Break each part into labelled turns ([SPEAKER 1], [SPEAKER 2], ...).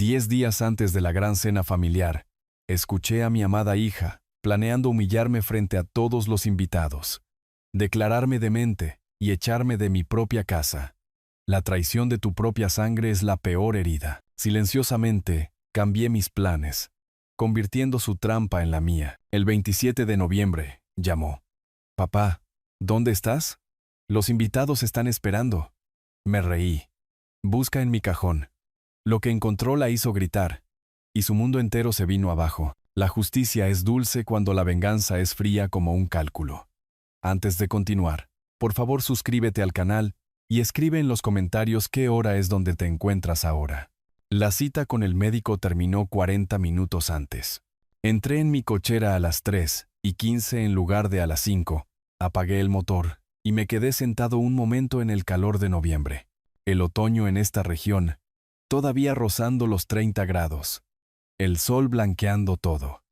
[SPEAKER 1] 10 días antes de la gran cena familiar, escuché a mi amada hija, planeando humillarme frente a todos los invitados, declararme demente y echarme de mi propia casa. La traición de tu propia sangre es la peor herida. Silenciosamente, cambié mis planes, convirtiendo su trampa en la mía. El 27 de noviembre, llamó. Papá, ¿dónde estás? Los invitados están esperando. Me reí. Busca en mi cajón. Lo que encontró la hizo gritar, y su mundo entero se vino abajo. La justicia es dulce cuando la venganza es fría como un cálculo. Antes de continuar, por favor suscríbete al canal y escribe en los comentarios qué hora es donde te encuentras ahora. La cita con el médico terminó 40 minutos antes. Entré en mi cochera a las 3:15 en lugar de a las 5, apagué el motor y me quedé sentado un momento en el calor de noviembre. El otoño en esta región, todavía rozando los 30 grados. El sol blanqueando todo.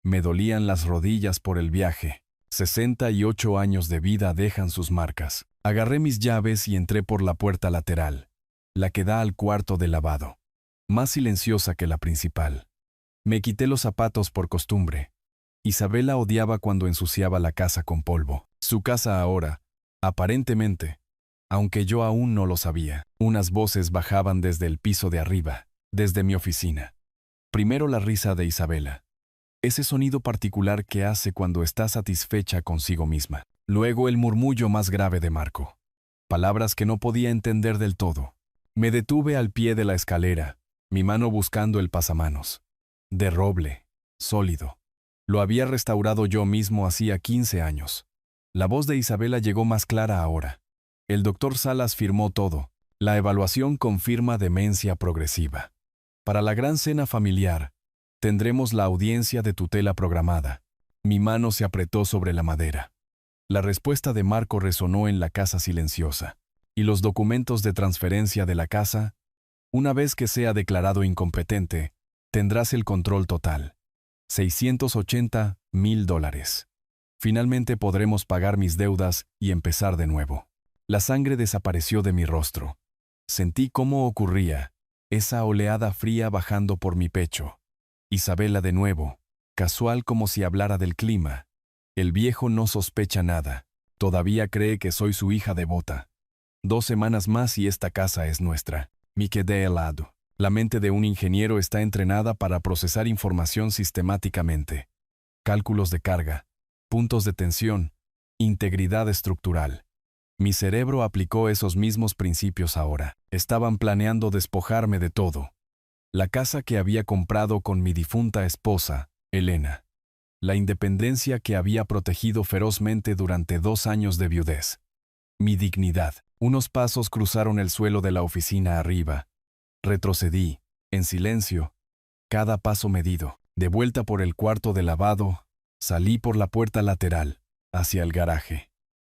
[SPEAKER 1] Me dolían las rodillas por el viaje. 68 años de vida dejan sus marcas. Agarré mis llaves y entré por la puerta lateral, la que da al cuarto de lavado, más silenciosa que la principal. Me quité los zapatos por costumbre. Isabela odiaba cuando ensuciaba la casa con polvo. Su casa ahora, aparentemente, aunque yo aún no lo sabía. Unas voces bajaban desde el piso de arriba, desde mi oficina. Primero la risa de Isabela, ese sonido particular que hace cuando está satisfecha consigo misma. Luego el murmullo más grave de Marco. Palabras que no podía entender del todo. Me detuve al pie de la escalera, mi mano buscando el pasamanos. De roble, sólido. Lo había restaurado yo mismo hacía 15 años. La voz de Isabela llegó más clara ahora. El doctor Salas firmó todo. La evaluación confirma demencia progresiva. Para la gran cena familiar, tendremos la audiencia de tutela programada. Mi mano se apretó sobre la madera. La respuesta de Marco resonó en la casa silenciosa. Y los documentos de transferencia de la casa, una vez que sea declarado incompetente, tendrás el control total. $680,000. Finalmente podremos pagar mis deudas y empezar de nuevo. La sangre desapareció de mi rostro. Sentí cómo ocurría, esa oleada fría bajando por mi pecho. Isabela de nuevo, casual como si hablara del clima. El viejo no sospecha nada. Todavía cree que soy su hija devota. 2 semanas más y esta casa es nuestra. Me quedé helado. La mente de un ingeniero está entrenada para procesar información sistemáticamente. Cálculos de carga, puntos de tensión, integridad estructural. Mi cerebro aplicó esos mismos principios ahora. Estaban planeando despojarme de todo. La casa que había comprado con mi difunta esposa, Elena. La independencia que había protegido ferozmente durante 2 años de viudez. Mi dignidad. Unos pasos cruzaron el suelo de la oficina arriba. Retrocedí, en silencio, cada paso medido. De vuelta por el cuarto de lavado, salí por la puerta lateral, hacia el garaje.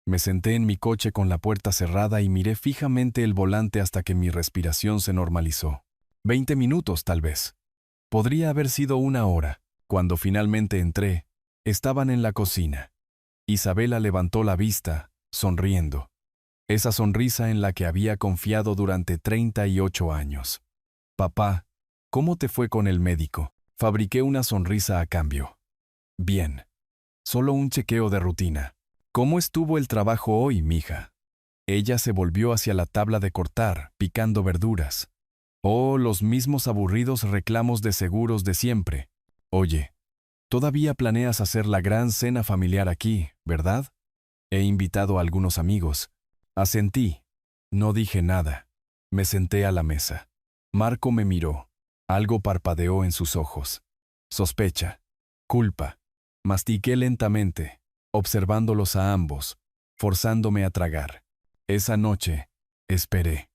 [SPEAKER 1] Me senté en mi coche con la puerta cerrada y miré fijamente el volante hasta que mi respiración se normalizó. 20 minutos, tal vez. Podría haber sido 1 hora. Cuando finalmente entré, estaban en la cocina. Isabela levantó la vista, sonriendo. Esa sonrisa en la que había confiado durante 38 años. Papá, ¿cómo te fue con el médico? Fabriqué una sonrisa a cambio. Bien. Solo un chequeo de rutina. ¿Cómo estuvo el trabajo hoy, mija? Ella se volvió hacia la tabla de cortar, picando verduras. Oh, los mismos aburridos reclamos de seguros de siempre. Oye, todavía planeas hacer la gran cena familiar aquí, ¿verdad? He invitado a algunos amigos. Asentí. No dije nada. Me senté a la mesa. Marco me miró. Algo parpadeó en sus ojos. Sospecha. Culpa. Mastiqué lentamente, observándolos a ambos, forzándome a tragar. Esa noche, esperé.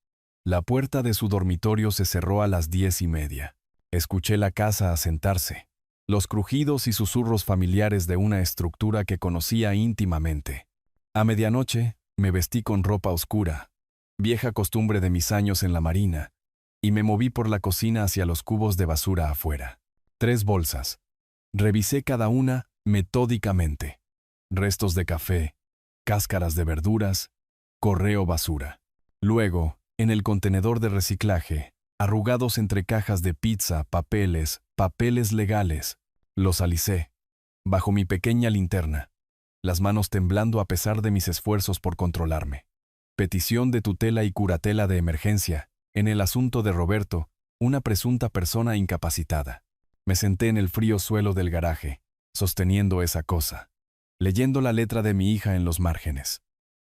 [SPEAKER 1] La puerta de su dormitorio se cerró a las 10:30. Escuché la casa asentarse. Los crujidos y susurros familiares de una estructura que conocía íntimamente. A medianoche, me vestí con ropa oscura, vieja costumbre de mis años en la marina, y me moví por la cocina hacia los cubos de basura afuera. 3 bolsas. Revisé cada una metódicamente. Restos de café, cáscaras de verduras, correo basura. Luego, en el contenedor de reciclaje, arrugados entre cajas de pizza, papeles legales. Los alicé, bajo mi pequeña linterna, las manos temblando a pesar de mis esfuerzos por controlarme. Petición de tutela y curatela de emergencia, en el asunto de Roberto, una presunta persona incapacitada. Me senté en el frío suelo del garaje, sosteniendo esa cosa, leyendo la letra de mi hija en los márgenes.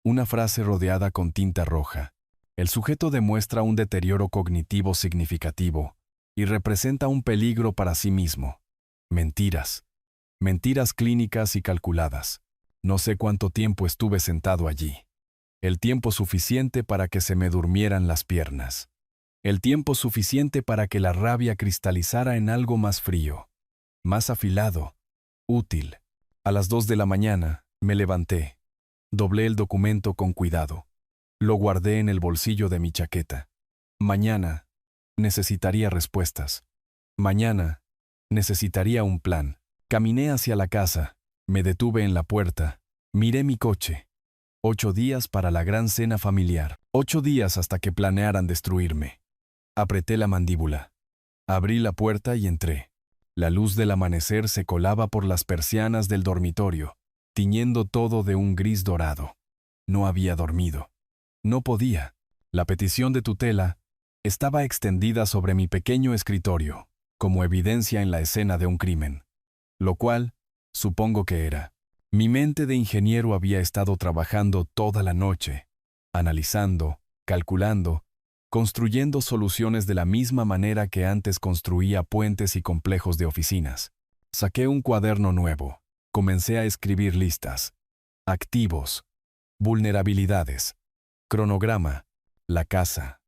[SPEAKER 1] Una frase rodeada con tinta roja. El sujeto demuestra un deterioro cognitivo significativo y representa un peligro para sí mismo. Mentiras. Mentiras clínicas y calculadas. No sé cuánto tiempo estuve sentado allí. El tiempo suficiente para que se me durmieran las piernas. El tiempo suficiente para que la rabia cristalizara en algo más frío, más afilado, útil. A las 2 de la mañana, me levanté. Doblé el documento con cuidado. Lo guardé en el bolsillo de mi chaqueta. Mañana, necesitaría respuestas. Mañana, necesitaría un plan. Caminé hacia la casa, me detuve en la puerta, miré mi coche. 8 días para la gran cena familiar. 8 días hasta que planearan destruirme. Apreté la mandíbula. Abrí la puerta y entré. La luz del amanecer se colaba por las persianas del dormitorio, tiñendo todo de un gris dorado. No había dormido. No podía. La petición de tutela estaba extendida sobre mi pequeño escritorio, como evidencia en la escena de un crimen. Lo cual, supongo que era. Mi mente de ingeniero había estado trabajando toda la noche, analizando, calculando, construyendo soluciones de la misma manera que antes construía puentes y complejos de oficinas. Saqué un cuaderno nuevo, comencé a escribir listas. Activos, vulnerabilidades, cronograma, la casa,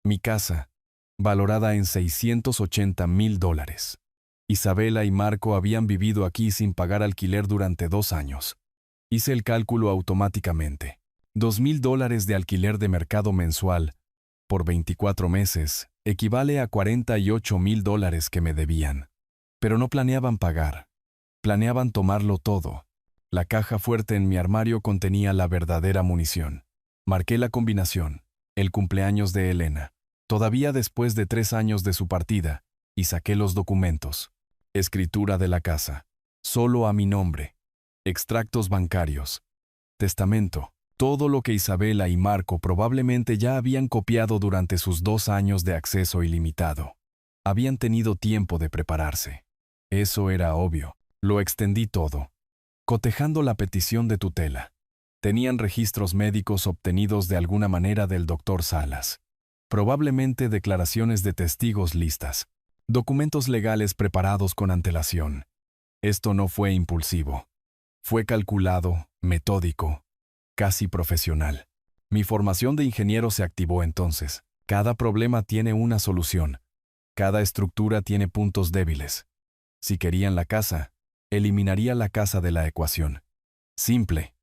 [SPEAKER 1] mi casa, valorada en $680,000. Isabela y Marco habían vivido aquí sin pagar alquiler durante 2 años. Hice el cálculo automáticamente. $2,000 de alquiler de mercado mensual, por 24 meses, equivale a $48,000 que me debían. Pero no planeaban pagar. Planeaban tomarlo todo. La caja fuerte en mi armario contenía la verdadera munición. Marqué la combinación, el cumpleaños de Elena, todavía después de 3 años de su partida, y saqué los documentos. Escritura de la casa, solo a mi nombre. Extractos bancarios. Testamento. Todo lo que Isabela y Marco probablemente ya habían copiado durante sus 2 años de acceso ilimitado. Habían tenido tiempo de prepararse. Eso era obvio. Lo extendí todo, cotejando la petición de tutela. Tenían registros médicos obtenidos de alguna manera del doctor Salas. Probablemente declaraciones de testigos listas. Documentos legales preparados con antelación. Esto no fue impulsivo. Fue calculado, metódico, casi profesional. Mi formación de ingeniero se activó entonces. Cada problema tiene una solución. Cada estructura tiene puntos débiles. Si querían la casa, eliminaría la casa de la ecuación. Simple.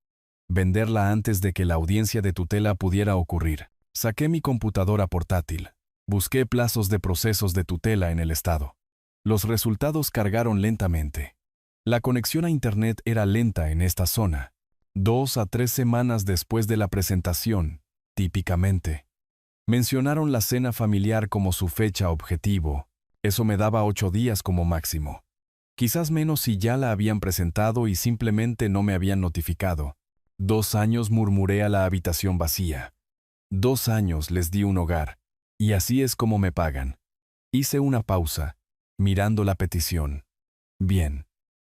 [SPEAKER 1] Venderla antes de que la audiencia de tutela pudiera ocurrir. Saqué mi computadora portátil. Busqué plazos de procesos de tutela en el estado. Los resultados cargaron lentamente. La conexión a Internet era lenta en esta zona. 2 a 3 semanas después de la presentación, típicamente. Mencionaron la cena familiar como su fecha objetivo. Eso me daba 8 días como máximo. Quizás menos si ya la habían presentado y simplemente no me habían notificado. 2 años murmuré a la habitación vacía. 2 años les di un hogar. Y así es como me pagan. Hice una pausa, mirando la petición. Bien.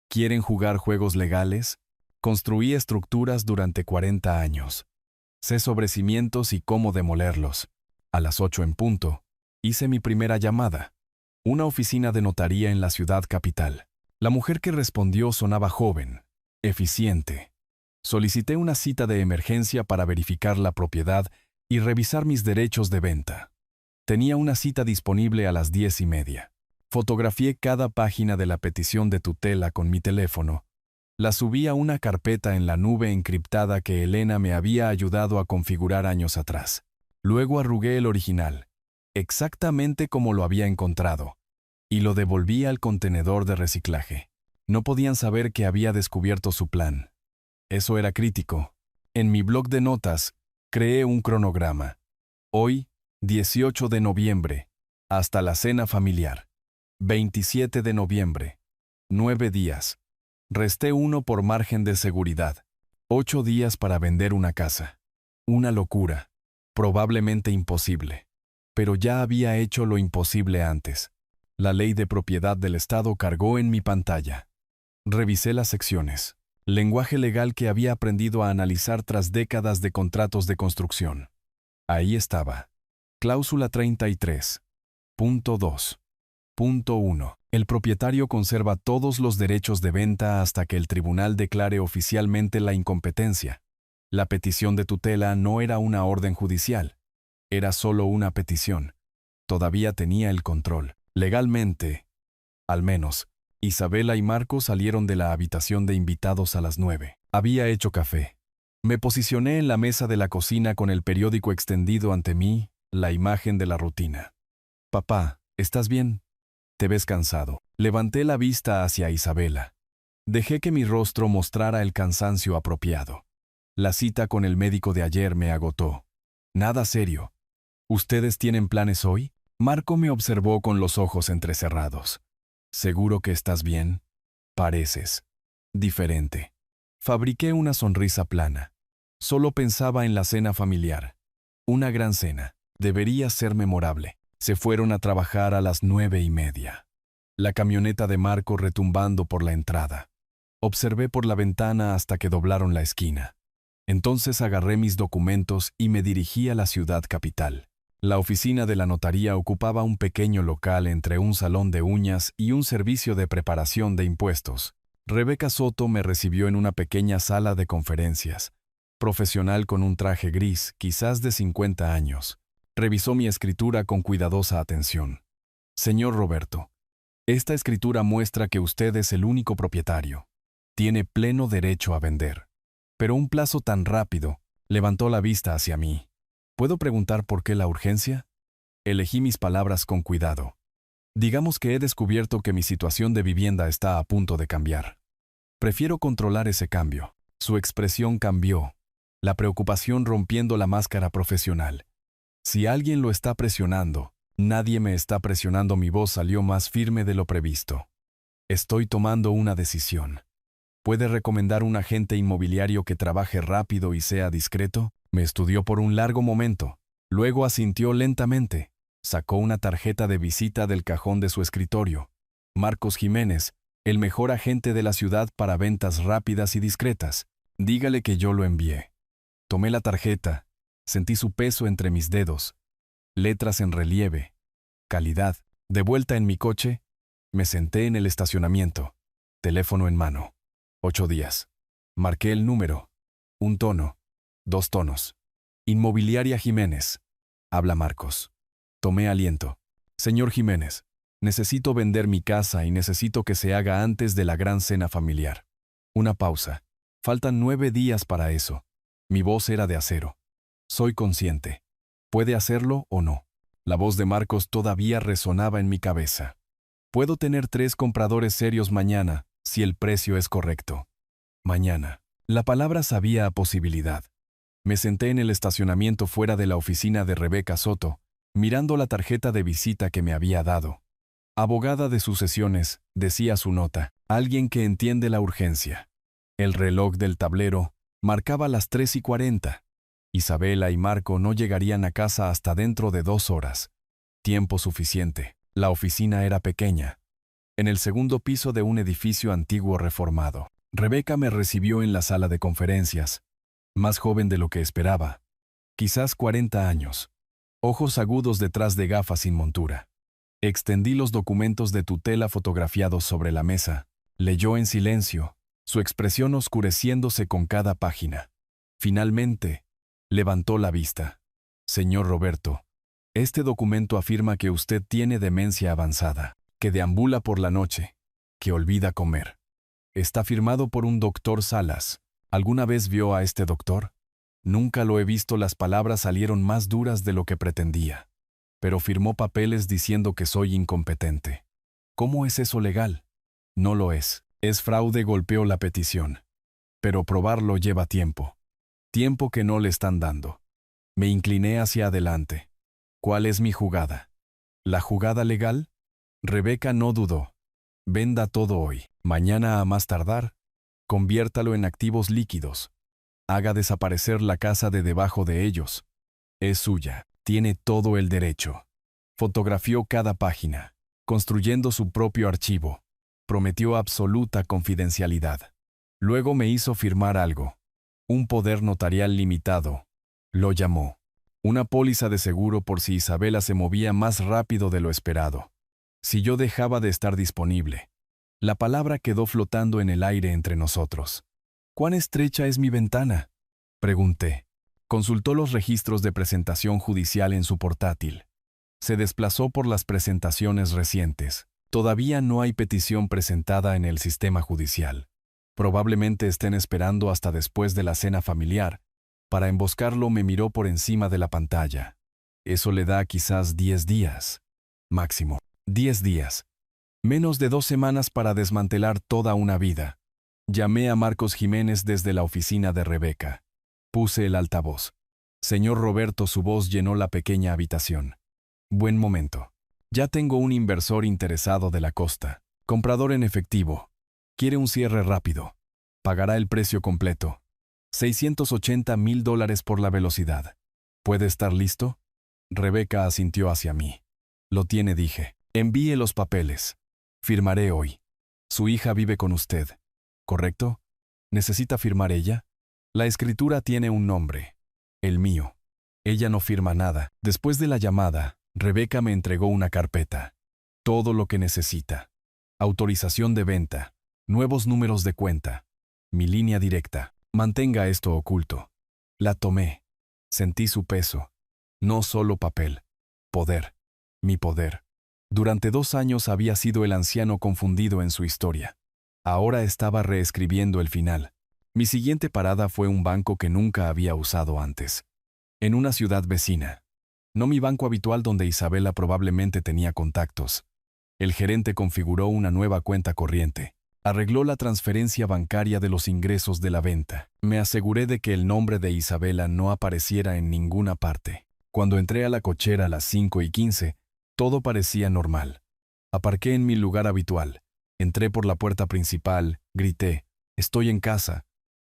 [SPEAKER 1] ¿Quieren jugar juegos legales? Construí estructuras durante 40 años. Sé sobre cimientos y cómo demolerlos. A las 8 en punto, hice mi primera llamada. Una oficina de notaría en la ciudad capital. La mujer que respondió sonaba joven, eficiente. Solicité una cita de emergencia para verificar la propiedad y revisar mis derechos de venta. Tenía una cita disponible a las 10:30. Fotografié cada página de la petición de tutela con mi teléfono. La subí a una carpeta en la nube encriptada que Elena me había ayudado a configurar años atrás. Luego arrugué el original, exactamente como lo había encontrado, y lo devolví al contenedor de reciclaje. No podían saber que había descubierto su plan. Eso era crítico. En mi blog de notas, creé un cronograma. Hoy, 18 de noviembre, Hasta la cena familiar. 27 de noviembre. 9 días. Resté uno por margen de seguridad. 8 días para vender una casa. Una locura. Probablemente imposible. Pero ya había hecho lo imposible antes. La ley de propiedad del Estado cargó en mi pantalla. Revisé las secciones. Lenguaje legal que había aprendido a analizar tras décadas de contratos de construcción. Ahí estaba. Cláusula 33. Punto 2. Punto 1. El propietario conserva todos los derechos de venta hasta que el tribunal declare oficialmente la incompetencia. La petición de tutela no era una orden judicial. Era solo una petición. Todavía tenía el control. Legalmente, al menos, Isabela y Marco salieron de la habitación de invitados a las 9. Había hecho café. Me posicioné en la mesa de la cocina con el periódico extendido ante mí, la imagen de la rutina. Papá, ¿estás bien? Te ves cansado. Levanté la vista hacia Isabela. Dejé que mi rostro mostrara el cansancio apropiado. La cita con el médico de ayer me agotó. Nada serio. ¿Ustedes tienen planes hoy? Marco me observó con los ojos entrecerrados. ¿Seguro que estás bien? Pareces diferente. Fabriqué una sonrisa plana. Solo pensaba en la cena familiar. Una gran cena. Debería ser memorable. Se fueron a trabajar a las 9:30. La camioneta de Marco retumbando por la entrada. Observé por la ventana hasta que doblaron la esquina. Entonces agarré mis documentos y me dirigí a la ciudad capital. La oficina de la notaría ocupaba un pequeño local entre un salón de uñas y un servicio de preparación de impuestos. Rebeca Soto me recibió en una pequeña sala de conferencias. Profesional con un traje gris, quizás de 50 años. Revisó mi escritura con cuidadosa atención. Señor Roberto, esta escritura muestra que usted es el único propietario. Tiene pleno derecho a vender. Pero un plazo tan rápido, levantó la vista hacia mí. ¿Puedo preguntar por qué la urgencia? Elegí mis palabras con cuidado. Digamos que he descubierto que mi situación de vivienda está a punto de cambiar. Prefiero controlar ese cambio. Su expresión cambió, la preocupación rompiendo la máscara profesional. Si alguien lo está presionando, nadie me está presionando. Mi voz salió más firme de lo previsto. Estoy tomando una decisión. ¿Puede recomendar un agente inmobiliario que trabaje rápido y sea discreto? Me estudió por un largo momento. Luego asintió lentamente. Sacó una tarjeta de visita del cajón de su escritorio. Marcos Jiménez, el mejor agente de la ciudad para ventas rápidas y discretas. Dígale que yo lo envié. Tomé la tarjeta. Sentí su peso entre mis dedos. Letras en relieve. Calidad. De vuelta en mi coche, me senté en el estacionamiento. Teléfono en mano. 8 días. Marqué el número. Un tono. 2 tonos. Inmobiliaria Jiménez. Habla Marcos. Tomé aliento. Señor Jiménez, necesito vender mi casa y necesito que se haga antes de la gran cena familiar. Una pausa. Faltan 9 días para eso. Mi voz era de acero. Soy consciente. ¿Puede hacerlo o no? La voz de Marcos todavía resonaba en mi cabeza. Puedo tener 3 compradores serios mañana, si el precio es correcto. Mañana. La palabra sabía a posibilidad. Me senté en el estacionamiento fuera de la oficina de Rebeca Soto, mirando la tarjeta de visita que me había dado. Abogada de sucesiones, decía su nota, alguien que entiende la urgencia. El reloj del tablero marcaba las 3:40. Isabela y Marco no llegarían a casa hasta dentro de 2 horas. Tiempo suficiente. La oficina era pequeña, en el segundo piso de un edificio antiguo reformado. Rebeca me recibió en la sala de conferencias, más joven de lo que esperaba, quizás 40 años, ojos agudos detrás de gafas sin montura. Extendí los documentos de tutela fotografiados sobre la mesa. Leyó en silencio, su expresión oscureciéndose con cada página. Finalmente, levantó la vista. Señor Roberto, este documento afirma que usted tiene demencia avanzada, que deambula por la noche, que olvida comer. Está firmado por un doctor Salas. ¿Alguna vez vio a este doctor? Nunca lo he visto. Las palabras salieron más duras de lo que pretendía. Pero firmó papeles diciendo que soy incompetente. ¿Cómo es eso legal? No lo es. Es fraude. Golpeó la petición. Pero probarlo lleva tiempo. Tiempo que no le están dando. Me incliné hacia adelante. ¿Cuál es mi jugada? ¿La jugada legal? Rebeca no dudó. Venda todo hoy. Mañana a más tardar, conviértalo en activos líquidos. Haga desaparecer la casa de debajo de ellos. Es suya. Tiene todo el derecho. Fotografió cada página, construyendo su propio archivo. Prometió absoluta confidencialidad. Luego me hizo firmar algo. Un poder notarial limitado. Lo llamó. Una póliza de seguro por si Isabela se movía más rápido de lo esperado. Si yo dejaba de estar disponible. La palabra quedó flotando en el aire entre nosotros. ¿Cuán estrecha es mi ventana?, pregunté. Consultó los registros de presentación judicial en su portátil. Se desplazó por las presentaciones recientes. Todavía no hay petición presentada en el sistema judicial. Probablemente estén esperando hasta después de la cena familiar. Para emboscarlo me miró por encima de la pantalla. Eso le da quizás 10 días. Máximo. 10 días. Menos de 2 semanas para desmantelar toda una vida. Llamé a Marcos Jiménez desde la oficina de Rebeca. Puse el altavoz. Señor Roberto, su voz llenó la pequeña habitación. Buen momento. Ya tengo un inversor interesado de la costa. Comprador en efectivo. Quiere un cierre rápido. Pagará el precio completo. $680,000 por la velocidad. ¿Puede estar listo? Rebeca asintió hacia mí. Lo tiene, dije. Envíe los papeles. Firmaré hoy. Su hija vive con usted, ¿correcto? ¿Necesita firmar ella? La escritura tiene un nombre. El mío. Ella no firma nada. Después de la llamada, Rebeca me entregó una carpeta. Todo lo que necesita. Autorización de venta. Nuevos números de cuenta. Mi línea directa. Mantenga esto oculto. La tomé. Sentí su peso. No solo papel. Poder. Mi poder. Durante 2 años había sido el anciano confundido en su historia. Ahora estaba reescribiendo el final. Mi siguiente parada fue un banco que nunca había usado antes. En una ciudad vecina. No mi banco habitual donde Isabela probablemente tenía contactos. El gerente configuró una nueva cuenta corriente. Arregló la transferencia bancaria de los ingresos de la venta. Me aseguré de que el nombre de Isabela no apareciera en ninguna parte. Cuando entré a la cochera a las 5:15, todo parecía normal. Aparqué en mi lugar habitual. Entré por la puerta principal, grité, «Estoy en casa».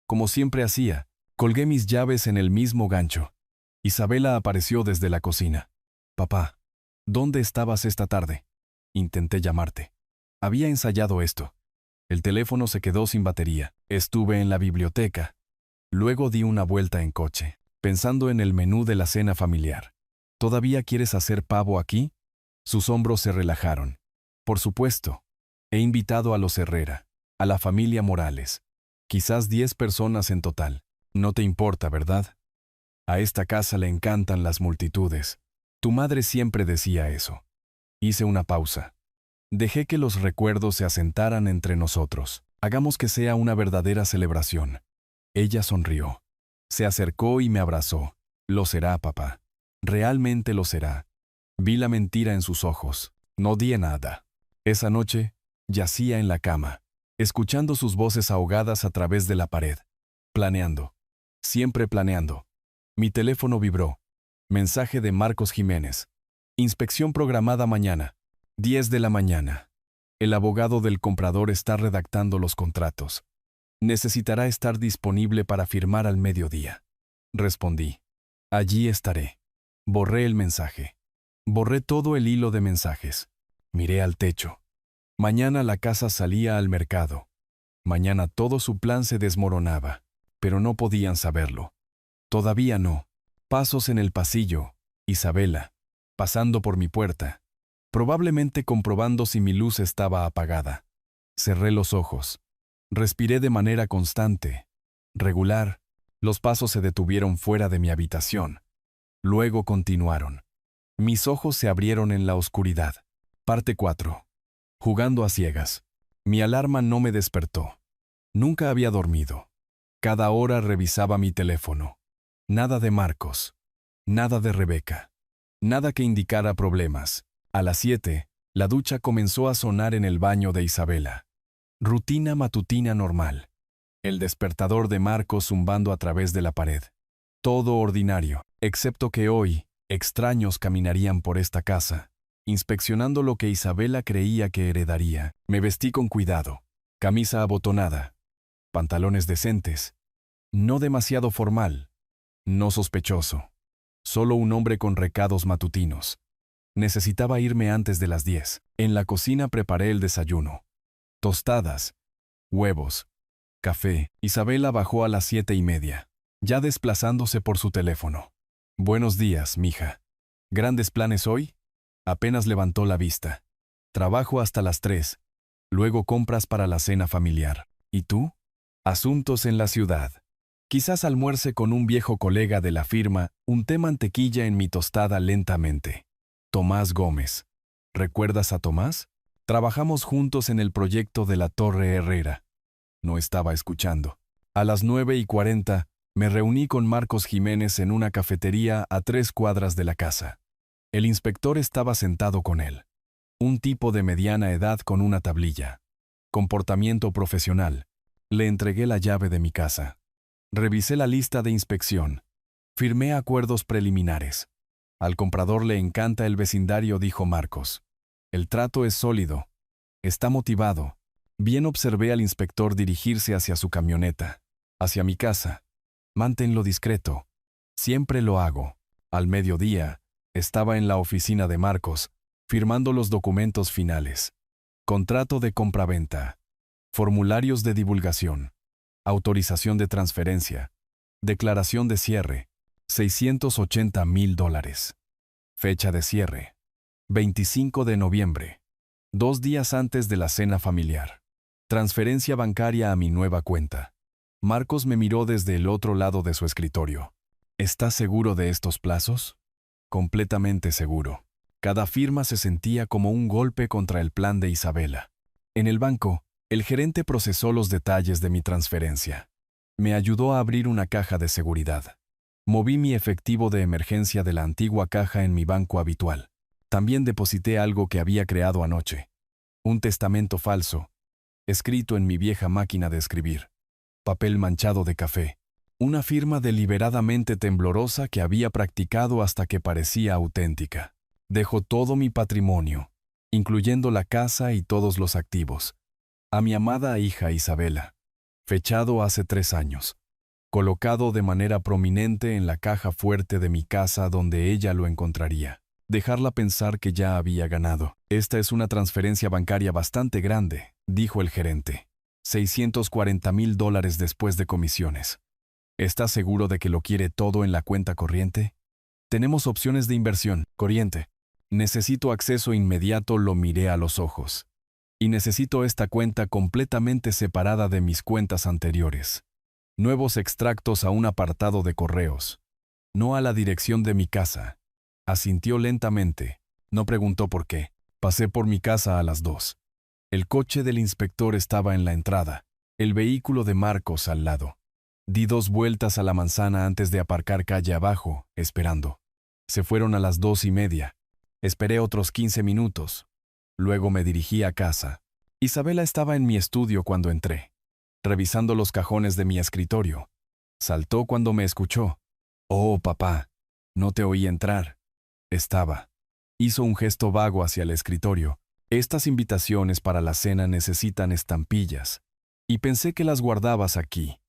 [SPEAKER 1] Como siempre hacía, colgué mis llaves en el mismo gancho. Isabela apareció desde la cocina. «Papá, ¿dónde estabas esta tarde? Intenté llamarte. Había ensayado esto. El teléfono se quedó sin batería. Estuve en la biblioteca. Luego di una vuelta en coche, pensando en el menú de la cena familiar. ¿Todavía quieres hacer pavo aquí?» Sus hombros se relajaron. Por supuesto. He invitado a los Herrera, a la familia Morales. Quizás 10 personas en total. No te importa, ¿verdad? A esta casa le encantan las multitudes. Tu madre siempre decía eso. Hice una pausa. Dejé que los recuerdos se asentaran entre nosotros. Hagamos que sea una verdadera celebración. Ella sonrió. Se acercó y me abrazó. Lo será, papá. Realmente lo será. Vi la mentira en sus ojos. No di nada. Esa noche, yacía en la cama, escuchando sus voces ahogadas a través de la pared. Planeando. Siempre planeando. Mi teléfono vibró. Mensaje de Marcos Jiménez. Inspección programada mañana. 10 de la mañana. El abogado del comprador está redactando los contratos. Necesitará estar disponible para firmar al mediodía. Respondí. Allí estaré. Borré el mensaje. Borré todo el hilo de mensajes. Miré al techo. Mañana la casa salía al mercado. Mañana todo su plan se desmoronaba, pero no podían saberlo. Todavía no. Pasos en el pasillo. Isabela. Pasando por mi puerta. Probablemente comprobando si mi luz estaba apagada. Cerré los ojos. Respiré de manera constante. Regular. Los pasos se detuvieron fuera de mi habitación. Luego continuaron. Mis ojos se abrieron en la oscuridad. Parte 4. Jugando a ciegas. Mi alarma no me despertó. Nunca había dormido. Cada hora revisaba mi teléfono. Nada de Marcos. Nada de Rebeca. Nada que indicara problemas. A las 7, la ducha comenzó a sonar en el baño de Isabela. Rutina matutina normal. El despertador de Marcos zumbando a través de la pared. Todo ordinario, excepto que hoy, extraños caminarían por esta casa. inspeccionando lo que Isabela creía que heredaría. Me vestí con cuidado. Camisa abotonada, pantalones decentes, no demasiado formal, no sospechoso. Solo un hombre con recados matutinos. Necesitaba irme antes de las 10. En la cocina preparé el desayuno. Tostadas, huevos, café. Isabela bajó a las 7:30, ya desplazándose por su teléfono. Buenos días, mija. ¿Grandes planes hoy? Apenas levantó la vista. Trabajo hasta las 3. Luego compras para la cena familiar. ¿Y tú? Asuntos en la ciudad. Quizás almuerce con un viejo colega de la firma, unté mantequilla en mi tostada lentamente. Tomás Gómez. ¿Recuerdas a Tomás? Trabajamos juntos en el proyecto de la Torre Herrera. No estaba escuchando. A las 9:40 me reuní con Marcos Jiménez en una cafetería a 3 cuadras de la casa. El inspector estaba sentado con él. Un tipo de mediana edad con una tablilla. Comportamiento profesional. Le entregué la llave de mi casa. Revisé la lista de inspección. Firmé acuerdos preliminares. Al comprador le encanta el vecindario, dijo Marcos. El trato es sólido. Está motivado. Bien observé al inspector dirigirse hacia su camioneta. Hacia mi casa. Manténlo discreto. Siempre lo hago. Al mediodía, estaba en la oficina de Marcos, firmando los documentos finales. Contrato de compraventa. Formularios de divulgación. Autorización de transferencia. Declaración de cierre. $680,000. Fecha de cierre. 25 de noviembre. 2 días antes de la cena familiar. Transferencia bancaria a mi nueva cuenta. Marcos me miró desde el otro lado de su escritorio. ¿Estás seguro de estos plazos? Completamente seguro. Cada firma se sentía como un golpe contra el plan de Isabela. En el banco, el gerente procesó los detalles de mi transferencia. Me ayudó a abrir una caja de seguridad. Moví mi efectivo de emergencia de la antigua caja en mi banco habitual. También deposité algo que había creado anoche. Un testamento falso, escrito en mi vieja máquina de escribir. Papel manchado de café. Una firma deliberadamente temblorosa que había practicado hasta que parecía auténtica. Dejo todo mi patrimonio, incluyendo la casa y todos los activos, a mi amada hija Isabela. Fechado hace 3 años. Colocado de manera prominente en la caja fuerte de mi casa donde ella lo encontraría. Dejarla pensar que ya había ganado. Esta es una transferencia bancaria bastante grande, dijo el gerente. $640,000 después de comisiones. ¿Estás seguro de que lo quiere todo en la cuenta corriente? Tenemos opciones de inversión, corriente. Necesito acceso inmediato, lo miré a los ojos. Y necesito esta cuenta completamente separada de mis cuentas anteriores. Nuevos extractos a un apartado de correos. No a la dirección de mi casa. Asintió lentamente. No preguntó por qué. Pasé por mi casa a las 2. El coche del inspector estaba en la entrada. El vehículo de Marcos al lado. Di 2 vueltas a la manzana antes de aparcar calle abajo, esperando. Se fueron a las 2:30. Esperé otros 15 minutos. Luego me dirigí a casa. Isabela estaba en mi estudio cuando entré, revisando los cajones de mi escritorio. Saltó cuando me escuchó. «Oh, papá, no te oí entrar». Estaba. Hizo un gesto vago hacia el escritorio. «Estas invitaciones para la cena necesitan estampillas. Y pensé que las guardabas aquí».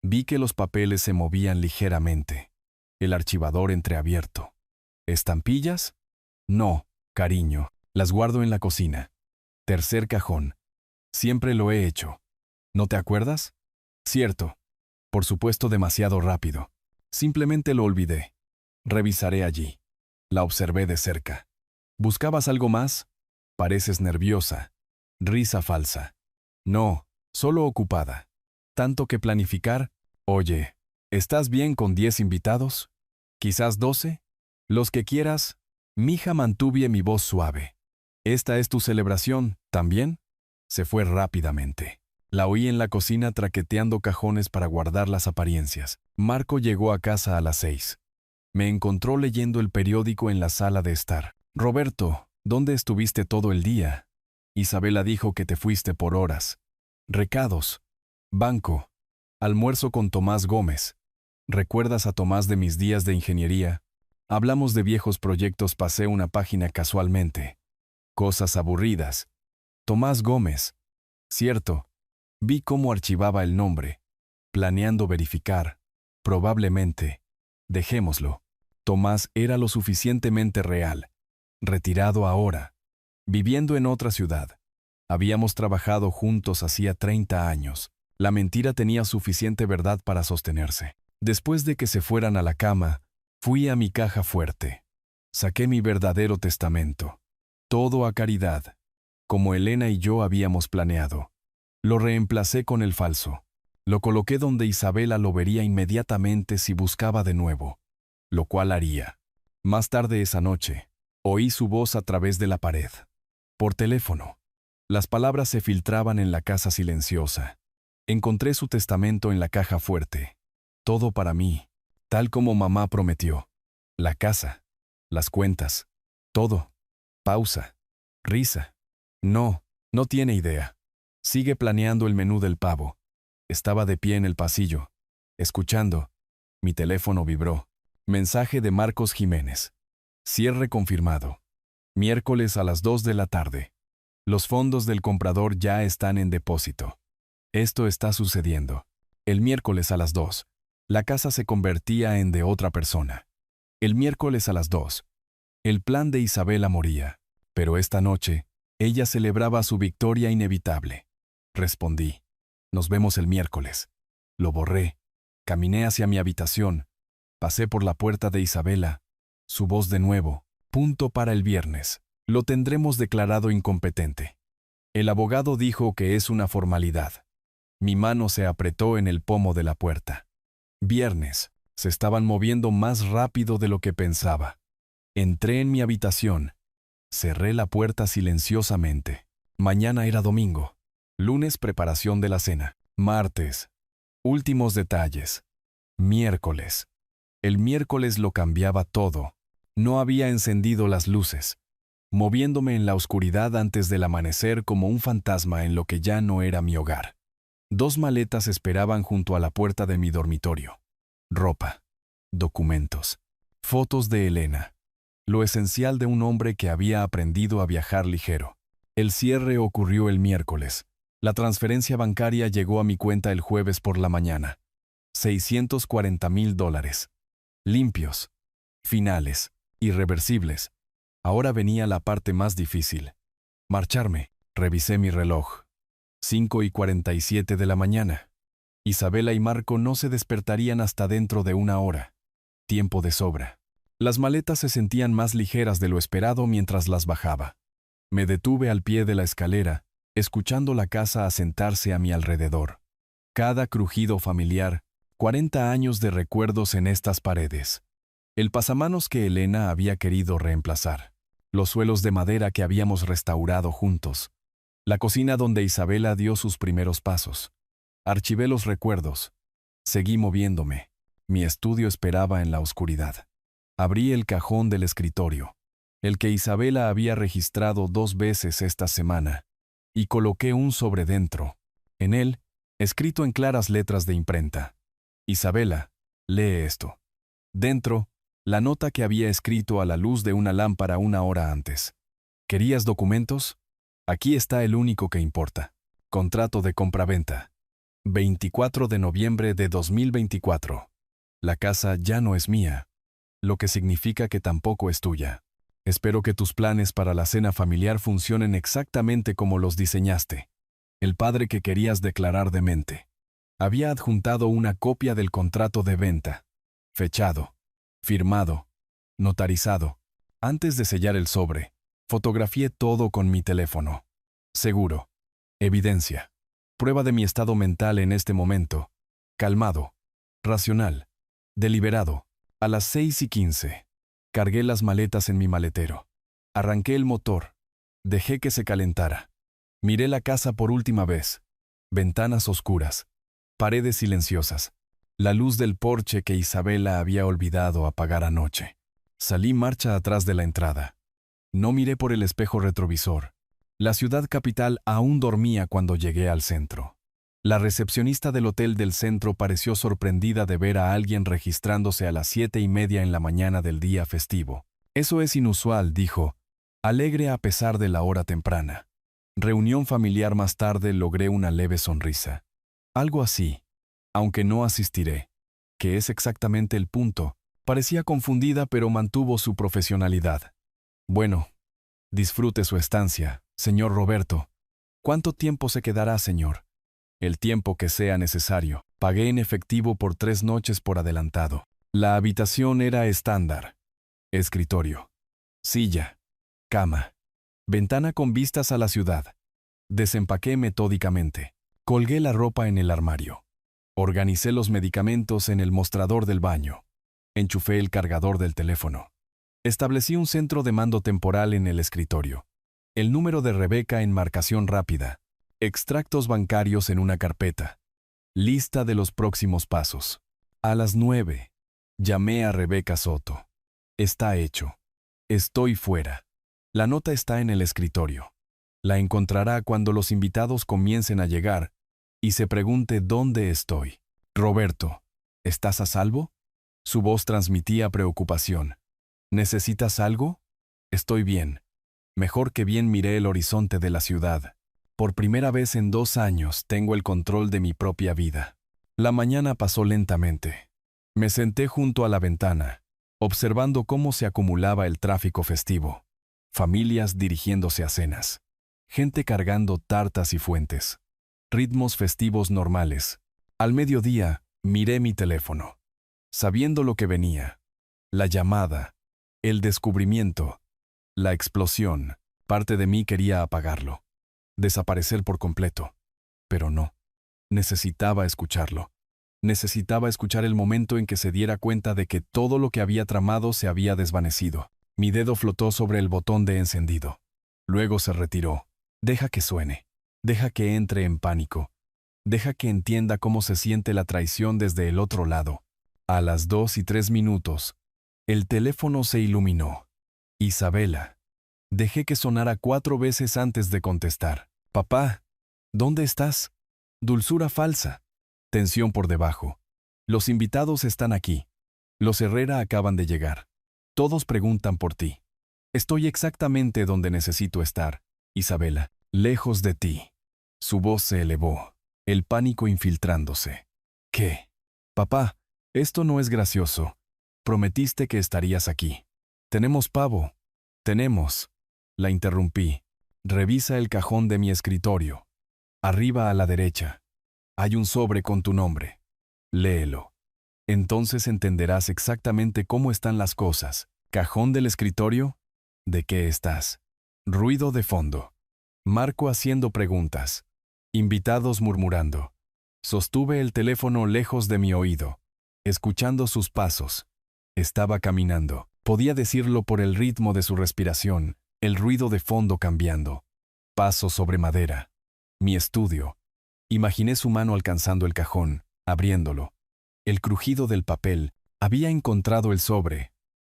[SPEAKER 1] Vi que los papeles se movían ligeramente. El archivador entreabierto. ¿Estampillas? No, cariño. Las guardo en la cocina. Tercer cajón. Siempre lo he hecho. ¿No te acuerdas? Cierto. Por supuesto, demasiado rápido. Simplemente lo olvidé. Revisaré allí. La observé de cerca. ¿Buscabas algo más? Pareces nerviosa. Risa falsa. No, solo ocupada. ¿Tanto que planificar? Oye, ¿estás bien con 10 invitados? ¿Quizás 12? Los que quieras. Mija, mantuve mi voz suave. ¿Esta es tu celebración, también? Se fue rápidamente. La oí en la cocina traqueteando cajones para guardar las apariencias. Marco llegó a casa a las 6. Me encontró leyendo el periódico en la sala de estar. «Roberto, ¿dónde estuviste todo el día?» Isabela dijo que te fuiste por horas. Recados. Banco. Almuerzo con Tomás Gómez. ¿Recuerdas a Tomás de mis días de ingeniería? Hablamos de viejos proyectos, pasé una página casualmente. Cosas aburridas. Tomás Gómez. Cierto. Vi cómo archivaba el nombre. Planeando verificar. Probablemente. Dejémoslo. Tomás era lo suficientemente real. Retirado ahora. Viviendo en otra ciudad. Habíamos trabajado juntos hacía 30 años. La mentira tenía suficiente verdad para sostenerse. Después de que se fueran a la cama, fui a mi caja fuerte. Saqué mi verdadero testamento. Todo a caridad. Como Elena y yo habíamos planeado. Lo reemplacé con el falso. Lo coloqué donde Isabela lo vería inmediatamente si buscaba de nuevo. Lo cual haría. Más tarde esa noche, oí su voz a través de la pared. Por teléfono. Las palabras se filtraban en la casa silenciosa. Encontré su testamento en la caja fuerte. Todo para mí, tal como mamá prometió. La casa, las cuentas, todo. Pausa. Risa. No, no tiene idea. Sigue planeando el menú del pavo. Estaba de pie en el pasillo, escuchando. Mi teléfono vibró. Mensaje de Marcos Jiménez. Cierre confirmado. Miércoles a las 2 de la tarde. Los fondos del comprador ya están en depósito. Esto está sucediendo. El miércoles a las 2. La casa se convertía en de otra persona. El miércoles a las 2. El plan de Isabela moría. Pero esta noche, ella celebraba su victoria inevitable. Respondí. Nos vemos el miércoles. Lo borré. Caminé hacia mi habitación. Pasé por la puerta de Isabela. Su voz de nuevo. Punto para el viernes. Lo tendremos declarado incompetente. El abogado dijo que es una formalidad. Mi mano se apretó en el pomo de la puerta. Viernes. Se estaban moviendo más rápido de lo que pensaba. Entré en mi habitación. Cerré la puerta silenciosamente. Mañana era domingo. Lunes, preparación de la cena. Martes. Últimos detalles. Miércoles. El miércoles lo cambiaba todo. No había encendido las luces. Moviéndome en la oscuridad antes del amanecer como un fantasma en lo que ya no era mi hogar. 2 maletas esperaban junto a la puerta de mi dormitorio. Ropa. Documentos. Fotos de Elena. Lo esencial de un hombre que había aprendido a viajar ligero. El cierre ocurrió el miércoles. La transferencia bancaria llegó a mi cuenta el jueves por la mañana. $640,000. Limpios. Finales. Irreversibles. Ahora venía la parte más difícil. Marcharme. Revisé mi reloj. 5:47 de la mañana. Isabela y Marco no se despertarían hasta dentro de 1 hora. Tiempo de sobra. Las maletas se sentían más ligeras de lo esperado mientras las bajaba. Me detuve al pie de la escalera, escuchando la casa asentarse a mi alrededor. Cada crujido familiar, 40 años de recuerdos en estas paredes. El pasamanos que Elena había querido reemplazar. Los suelos de madera que habíamos restaurado juntos. La cocina donde Isabela dio sus primeros pasos. Archivé los recuerdos. Seguí moviéndome. Mi estudio esperaba en la oscuridad. Abrí el cajón del escritorio, el que Isabela había registrado 2 veces esta semana, y coloqué un sobre dentro. En él, escrito en claras letras de imprenta. Isabela, lee esto. Dentro, la nota que había escrito a la luz de una lámpara 1 hora antes. ¿Querías documentos? Aquí está el único que importa. Contrato de compraventa. 24 de noviembre de 2024. La casa ya no es mía, lo que significa que tampoco es tuya. Espero que tus planes para la cena familiar funcionen exactamente como los diseñaste. El padre que querías declarar demente. Había adjuntado una copia del contrato de venta. Fechado. Firmado. Notarizado. Antes de sellar el sobre, fotografié todo con mi teléfono. Seguro. Evidencia. Prueba de mi estado mental en este momento. Calmado. Racional. Deliberado. A las 6:15. Cargué las maletas en mi maletero. Arranqué el motor. Dejé que se calentara. Miré la casa por última vez. Ventanas oscuras. Paredes silenciosas. La luz del porche que Isabela había olvidado apagar anoche. Salí marcha atrás de la entrada. No miré por el espejo retrovisor. La ciudad capital aún dormía cuando llegué al centro. La recepcionista del hotel del centro pareció sorprendida de ver a alguien registrándose a las 7:30 en la mañana del día festivo. Eso es inusual, dijo. alegre a pesar de la hora temprana. Reunión familiar más tarde logré una leve sonrisa. Algo así, aunque no asistiré, que es exactamente el punto. Parecía confundida pero mantuvo su profesionalidad. Bueno, disfrute su estancia, señor Roberto. ¿Cuánto tiempo se quedará, señor? El tiempo que sea necesario. Pagué en efectivo por 3 noches por adelantado. La habitación era estándar. Escritorio, silla, cama, ventana con vistas a la ciudad. Desempaqué metódicamente. Colgué la ropa en el armario. Organicé los medicamentos en el mostrador del baño. Enchufé el cargador del teléfono. Establecí un centro de mando temporal en el escritorio. El número de Rebeca en marcación rápida. Extractos bancarios en una carpeta. Lista de los próximos pasos. A las 9. Llamé a Rebeca Soto. Está hecho. Estoy fuera. La nota está en el escritorio. La encontrará cuando los invitados comiencen a llegar y se pregunte dónde estoy. Roberto, ¿estás a salvo? Su voz transmitía preocupación. ¿Necesitas algo? Estoy bien. Mejor que bien. Miré el horizonte de la ciudad. Por primera vez en 2 años tengo el control de mi propia vida. La mañana pasó lentamente. Me senté junto a la ventana, observando cómo se acumulaba el tráfico festivo. Familias dirigiéndose a cenas. Gente cargando tartas y fuentes. Ritmos festivos normales. Al mediodía, miré mi teléfono. Sabiendo lo que venía. La llamada. El descubrimiento. La explosión. Parte de mí quería apagarlo. Desaparecer por completo. Pero no. Necesitaba escucharlo. Necesitaba escuchar el momento en que se diera cuenta de que todo lo que había tramado se había desvanecido. Mi dedo flotó sobre el botón de encendido. Luego se retiró. Deja que suene. Deja que entre en pánico. Deja que entienda cómo se siente la traición desde el otro lado. A las 2:03, el teléfono se iluminó. Isabela. Dejé que sonara 4 veces antes de contestar. Papá, ¿dónde estás? Dulzura falsa. Tensión por debajo. Los invitados están aquí. Los Herrera acaban de llegar. Todos preguntan por ti. Estoy exactamente donde necesito estar, Isabela, lejos de ti. Su voz se elevó, el pánico infiltrándose. ¿Qué? Papá, esto no es gracioso. Prometiste que estarías aquí. Tenemos pavo. Tenemos. La interrumpí. Revisa el cajón de mi escritorio. Arriba a la derecha. Hay un sobre con tu nombre. Léelo. Entonces entenderás exactamente cómo están las cosas. ¿Cajón del escritorio? ¿De qué estás? Ruido de fondo. Marco haciendo preguntas. Invitados murmurando. Sostuve el teléfono lejos de mi oído, escuchando sus pasos. Estaba caminando. Podía decirlo por el ritmo de su respiración, el ruido de fondo cambiando. Paso sobre madera. Mi estudio. Imaginé su mano alcanzando el cajón, abriéndolo. El crujido del papel. Había encontrado el sobre.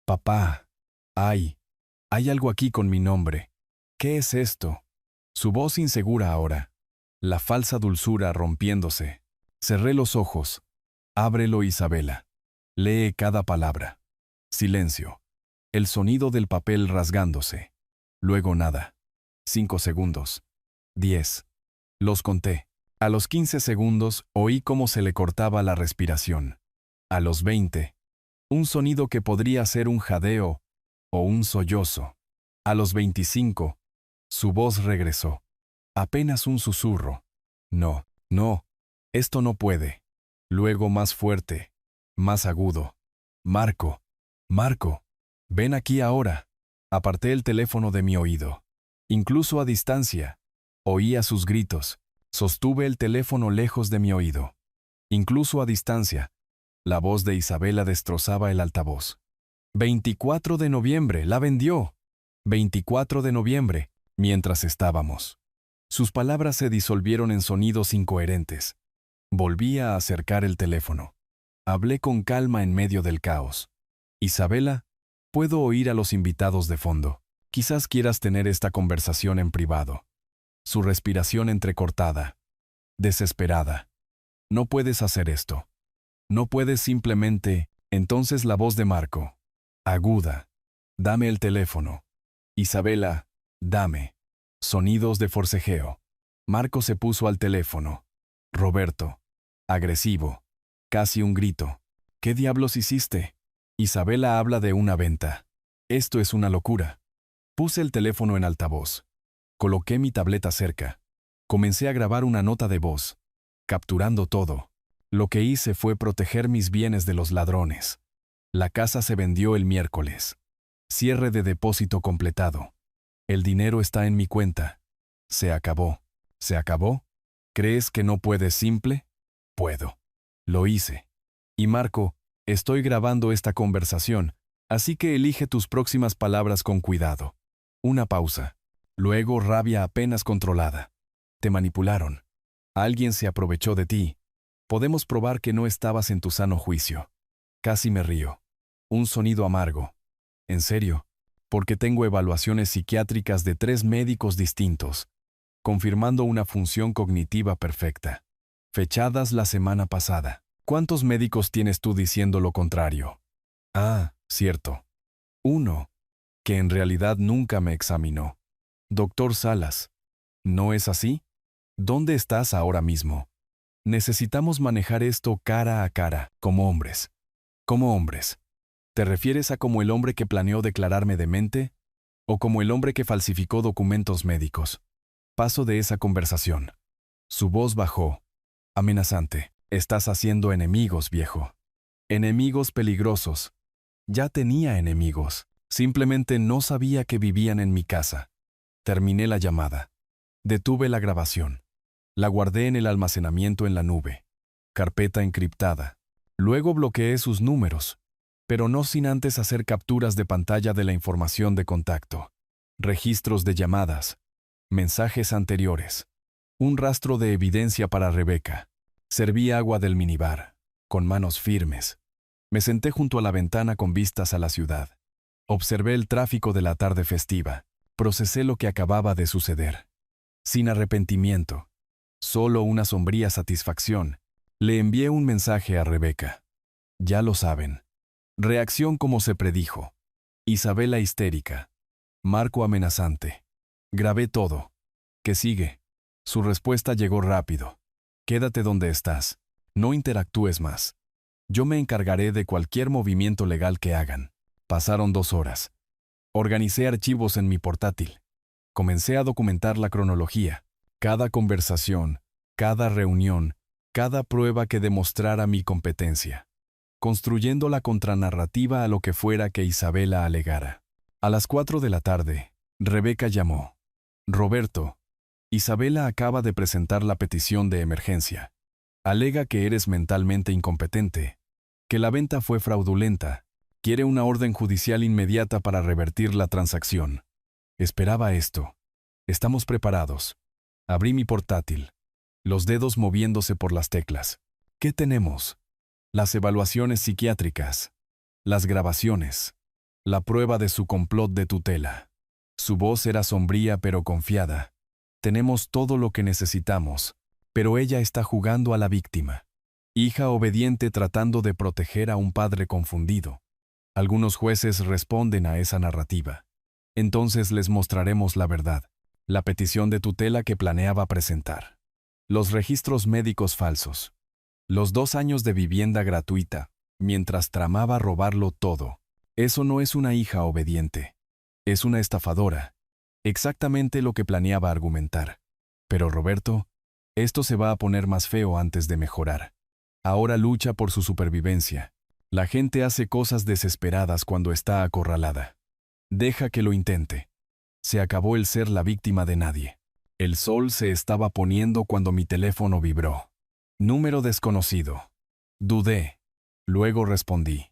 [SPEAKER 1] Papá. Hay algo aquí con mi nombre. ¿Qué es esto? Su voz insegura ahora. La falsa dulzura rompiéndose. Cerré los ojos. Ábrelo, Isabela. Lee cada palabra. Silencio. El sonido del papel rasgándose. Luego nada. 5 segundos. 10. Los conté. A los 15 segundos oí cómo se le cortaba la respiración. A los 20. Un sonido que podría ser un jadeo o un sollozo. A los 25. Su voz regresó. Apenas un susurro. No, no. Esto no puede. Luego más fuerte. Más agudo. Marco. Marco. Ven aquí ahora. Aparté el teléfono de mi oído. Incluso a distancia. Oía sus gritos. Sostuve el teléfono lejos de mi oído. Incluso a distancia. La voz de Isabela destrozaba el altavoz. 24 de noviembre, la vendió. 24 de noviembre, mientras estábamos. Sus palabras se disolvieron en sonidos incoherentes. Volví a acercar el teléfono. Hablé con calma en medio del caos. Isabela, puedo oír a los invitados de fondo. Quizás quieras tener esta conversación en privado. Su respiración entrecortada. Desesperada. No puedes hacer esto. No puedes simplemente. Entonces la voz de Marco. Aguda. Dame el teléfono. Isabela, dame. Sonidos de forcejeo. Marco se puso al teléfono. Roberto. Agresivo. Casi un grito. ¿Qué diablos hiciste? Isabela habla de una venta. Esto es una locura. Puse el teléfono en altavoz. Coloqué mi tableta cerca. Comencé a grabar una nota de voz, capturando todo. Lo que hice fue proteger mis bienes de los ladrones. La casa se vendió el miércoles. Cierre de depósito completado. El dinero está en mi cuenta. Se acabó. ¿Se acabó? ¿Crees que no puedes simple? Puedo. Lo hice. Y Marco, estoy grabando esta conversación, así que elige tus próximas palabras con cuidado. Una pausa. Luego rabia apenas controlada. Te manipularon. Alguien se aprovechó de ti. Podemos probar que no estabas en tu sano juicio. Casi me río. Un sonido amargo. ¿En serio? Porque tengo evaluaciones psiquiátricas de 3 médicos distintos, confirmando una función cognitiva perfecta. Fechadas la semana pasada. ¿Cuántos médicos tienes tú diciendo lo contrario? Ah, cierto. Uno, que en realidad nunca me examinó. Doctor Salas. ¿No es así? ¿Dónde estás ahora mismo? Necesitamos manejar esto cara a cara, como hombres. Como hombres. ¿Te refieres a como el hombre que planeó declararme demente? ¿O como el hombre que falsificó documentos médicos? Paso de esa conversación. Su voz bajó. Amenazante. Estás haciendo enemigos, viejo. Enemigos peligrosos. Ya tenía enemigos. Simplemente no sabía que vivían en mi casa. Terminé la llamada. Detuve la grabación. La guardé en el almacenamiento en la nube. Carpeta encriptada. Luego bloqueé sus números, pero no sin antes hacer capturas de pantalla de la información de contacto. Registros de llamadas. Mensajes anteriores. Un rastro de evidencia para Rebeca. Serví agua del minibar, con manos firmes. Me senté junto a la ventana con vistas a la ciudad. Observé el tráfico de la tarde festiva. Procesé lo que acababa de suceder. Sin arrepentimiento, solo una sombría satisfacción, le envié un mensaje a Rebeca. Ya lo saben. Reacción como se predijo. Isabela histérica. Marco amenazante. Grabé todo. ¿Qué sigue? Su respuesta llegó rápido. Quédate donde estás. No interactúes más. Yo me encargaré de cualquier movimiento legal que hagan. Pasaron 2 horas. Organicé archivos en mi portátil. Comencé a documentar la cronología. Cada conversación, cada reunión, cada prueba que demostrara mi competencia. Construyendo la contranarrativa a lo que fuera que Isabela alegara. A las 4 de la tarde, Rebeca llamó. Roberto, Isabela acaba de presentar la petición de emergencia. Alega que eres mentalmente incompetente, que la venta fue fraudulenta, quiere una orden judicial inmediata para revertir la transacción. Esperaba esto. Estamos preparados. Abrí mi portátil, los dedos moviéndose por las teclas. ¿Qué tenemos? Las evaluaciones psiquiátricas, las grabaciones, la prueba de su complot de tutela. Su voz era sombría pero confiada. Tenemos todo lo que necesitamos, pero ella está jugando a la víctima. Hija obediente tratando de proteger a un padre confundido. Algunos jueces responden a esa narrativa. Entonces les mostraremos la verdad, la petición de tutela que planeaba presentar. Los registros médicos falsos. Los 2 años de vivienda gratuita, mientras tramaba robarlo todo. Eso no es una hija obediente. Es una estafadora. Exactamente lo que planeaba argumentar. Pero Roberto, esto se va a poner más feo antes de mejorar. Ahora lucha por su supervivencia. La gente hace cosas desesperadas cuando está acorralada. Deja que lo intente. Se acabó el ser la víctima de nadie. El sol se estaba poniendo cuando mi teléfono vibró. Número desconocido. Dudé. Luego respondí.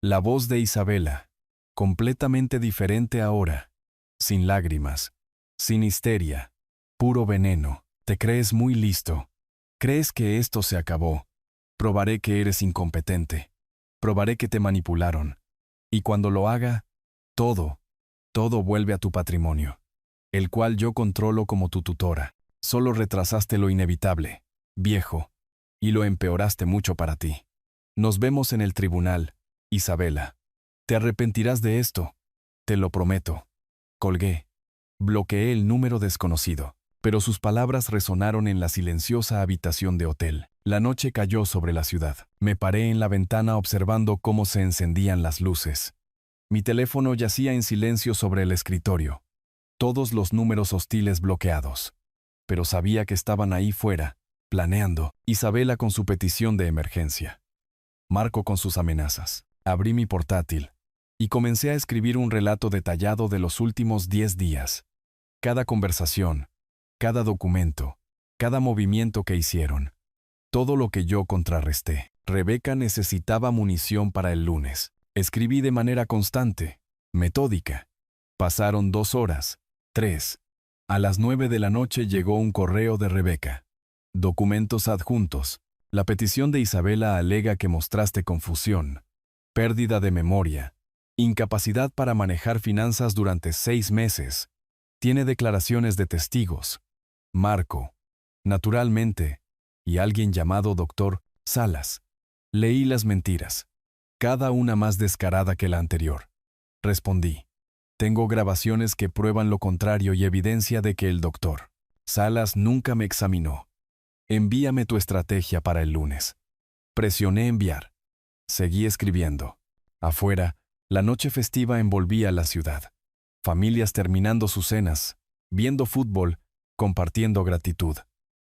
[SPEAKER 1] La voz de Isabela. Completamente diferente ahora. Sin lágrimas. Sin histeria. Puro veneno. Te crees muy listo. Crees que esto se acabó. Probaré que eres incompetente. Probaré que te manipularon. Y cuando lo haga, todo vuelve a tu patrimonio, el cual yo controlo como tu tutora. Solo retrasaste lo inevitable, viejo, y lo empeoraste mucho para ti. Nos vemos en el tribunal, Isabela. Te arrepentirás de esto, te lo prometo. Colgué. Bloqueé el número desconocido, pero sus palabras resonaron en la silenciosa habitación de hotel. La noche cayó sobre la ciudad. Me paré en la ventana observando cómo se encendían las luces. Mi teléfono yacía en silencio sobre el escritorio. Todos los números hostiles bloqueados. Pero sabía que estaban ahí fuera, planeando. Isabela con su petición de emergencia. Marco con sus amenazas. Abrí mi portátil y comencé a escribir un relato detallado de los últimos 10 días. Cada conversación, cada documento, cada movimiento que hicieron. Todo lo que yo contrarresté. Rebeca necesitaba munición para el lunes. Escribí de manera constante, metódica. Pasaron 2 horas, 3. A las 9 de la noche llegó un correo de Rebeca. Documentos adjuntos. La petición de Isabela alega que mostraste confusión, pérdida de memoria, incapacidad para manejar finanzas durante 6 meses. Tiene declaraciones de testigos. Marco, naturalmente, y alguien llamado Dr. Salas. Leí las mentiras, cada una más descarada que la anterior. Respondí. Tengo grabaciones que prueban lo contrario y evidencia de que el Dr. Salas nunca me examinó. Envíame tu estrategia para el lunes. Presioné enviar. Seguí escribiendo. Afuera, la noche festiva envolvía la ciudad. Familias terminando sus cenas, viendo fútbol, compartiendo gratitud.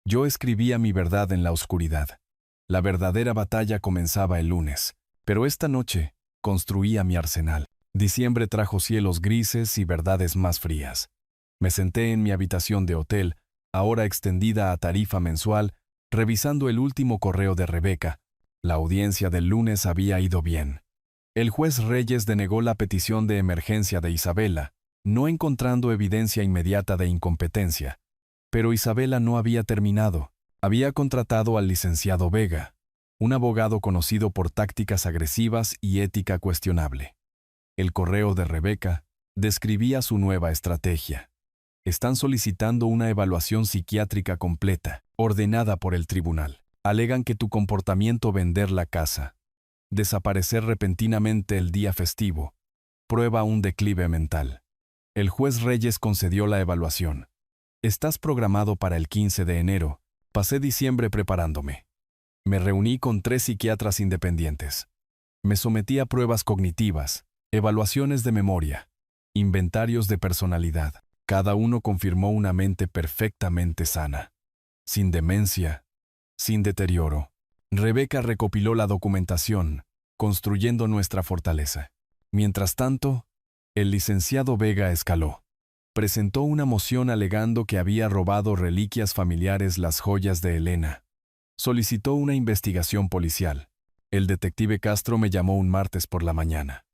[SPEAKER 1] Yo escribía mi verdad en la oscuridad. La verdadera batalla comenzaba el lunes, pero esta noche construía mi arsenal. Diciembre trajo cielos grises y verdades más frías. Me senté en mi habitación de hotel, ahora extendida a tarifa mensual, revisando el último correo de Rebeca. La audiencia del lunes había ido bien. El juez Reyes denegó la petición de emergencia de Isabela, no encontrando evidencia inmediata de incompetencia. Pero Isabela no había terminado. Había contratado al licenciado Vega, un abogado conocido por tácticas agresivas y ética cuestionable. El correo de Rebeca describía su nueva estrategia. Están solicitando una evaluación psiquiátrica completa, ordenada por el tribunal. Alegan que tu comportamiento vender la casa, desaparecer repentinamente el día festivo, prueba un declive mental. El juez Reyes concedió la evaluación. Estás programado para el 15 de enero. Pasé diciembre preparándome. Me reuní con 3 psiquiatras independientes. Me sometí a pruebas cognitivas, evaluaciones de memoria, inventarios de personalidad. Cada uno confirmó una mente perfectamente sana, sin demencia, sin deterioro. Rebeca recopiló la documentación, construyendo nuestra fortaleza. Mientras tanto, el licenciado Vega escaló. Presentó una moción alegando que había robado reliquias familiares, las joyas de Elena. Solicitó una investigación policial. El detective Castro me llamó un martes por la mañana.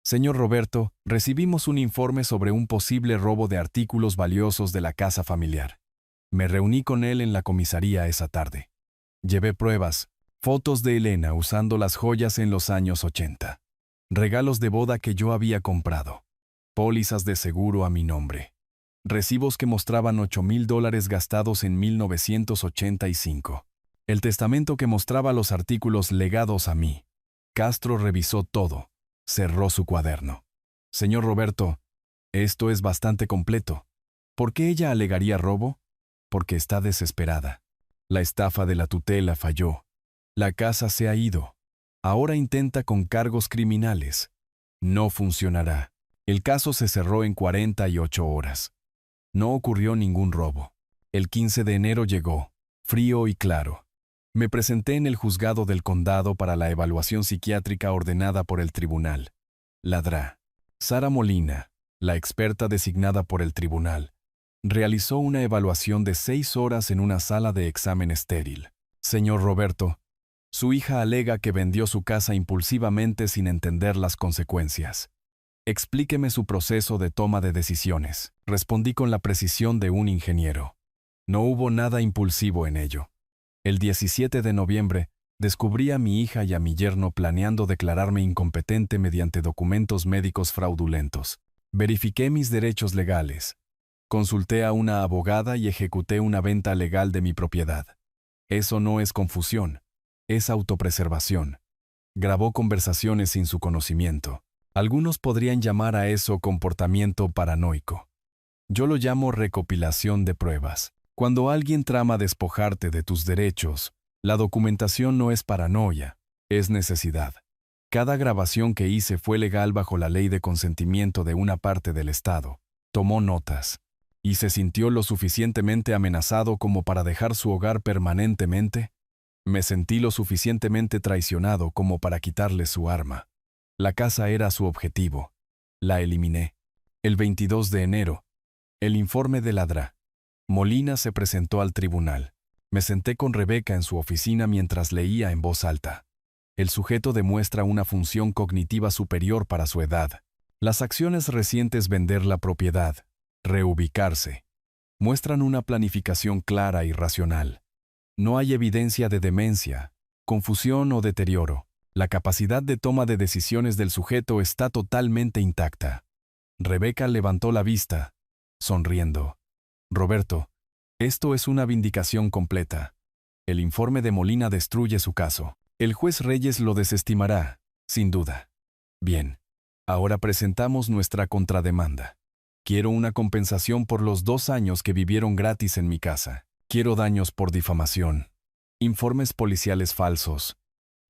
[SPEAKER 1] Señor Roberto, recibimos un informe sobre un posible robo de artículos valiosos de la casa familiar. Me reuní con él en la comisaría esa tarde. Llevé pruebas, fotos de Elena usando las joyas en los años 80. Regalos de boda que yo había comprado. Pólizas de seguro a mi nombre. Recibos que mostraban $8,000 gastados en 1985. El testamento que mostraba los artículos legados a mí. Castro revisó todo. Cerró su cuaderno. Señor Roberto, esto es bastante completo. ¿Por qué ella alegaría robo? Porque está desesperada. La estafa de la tutela falló. La casa se ha ido. Ahora intenta con cargos criminales. No funcionará. El caso se cerró en 48 horas. No ocurrió ningún robo. El 15 de enero llegó, frío y claro. Me presenté en el juzgado del condado para la evaluación psiquiátrica ordenada por el tribunal. Ladrá. Sara Molina, la experta designada por el tribunal, realizó una evaluación de 6 horas en una sala de examen estéril. Señor Roberto, su hija alega que vendió su casa impulsivamente sin entender las consecuencias. Explíqueme su proceso de toma de decisiones. Respondí con la precisión de un ingeniero. No hubo nada impulsivo en ello. El 17 de noviembre, descubrí a mi hija y a mi yerno planeando declararme incompetente mediante documentos médicos fraudulentos. Verifiqué mis derechos legales. Consulté a una abogada y ejecuté una venta legal de mi propiedad. Eso no es confusión, es autopreservación. Grabó conversaciones sin su conocimiento. Algunos podrían llamar a eso comportamiento paranoico. Yo lo llamo recopilación de pruebas. Cuando alguien trama despojarte de tus derechos, la documentación no es paranoia, es necesidad. Cada grabación que hice fue legal bajo la ley de consentimiento de una parte del Estado. Tomó notas. ¿Y se sintió lo suficientemente amenazado como para dejar su hogar permanentemente? Me sentí lo suficientemente traicionado como para quitarle su arma. La casa era su objetivo. La eliminé. El 22 de enero. El informe de la DRA. Molina se presentó al tribunal. Me senté con Rebeca en su oficina mientras leía en voz alta. El sujeto demuestra una función cognitiva superior para su edad. Las acciones recientes vender la propiedad, reubicarse, muestran una planificación clara y racional. No hay evidencia de demencia, confusión o deterioro. La capacidad de toma de decisiones del sujeto está totalmente intacta. Rebeca levantó la vista, sonriendo. Roberto, esto es una vindicación completa. El informe de Molina destruye su caso. El juez Reyes lo desestimará, sin duda. Bien, ahora presentamos nuestra contrademanda. Quiero una compensación por los 2 años que vivieron gratis en mi casa. Quiero daños por difamación, informes policiales falsos,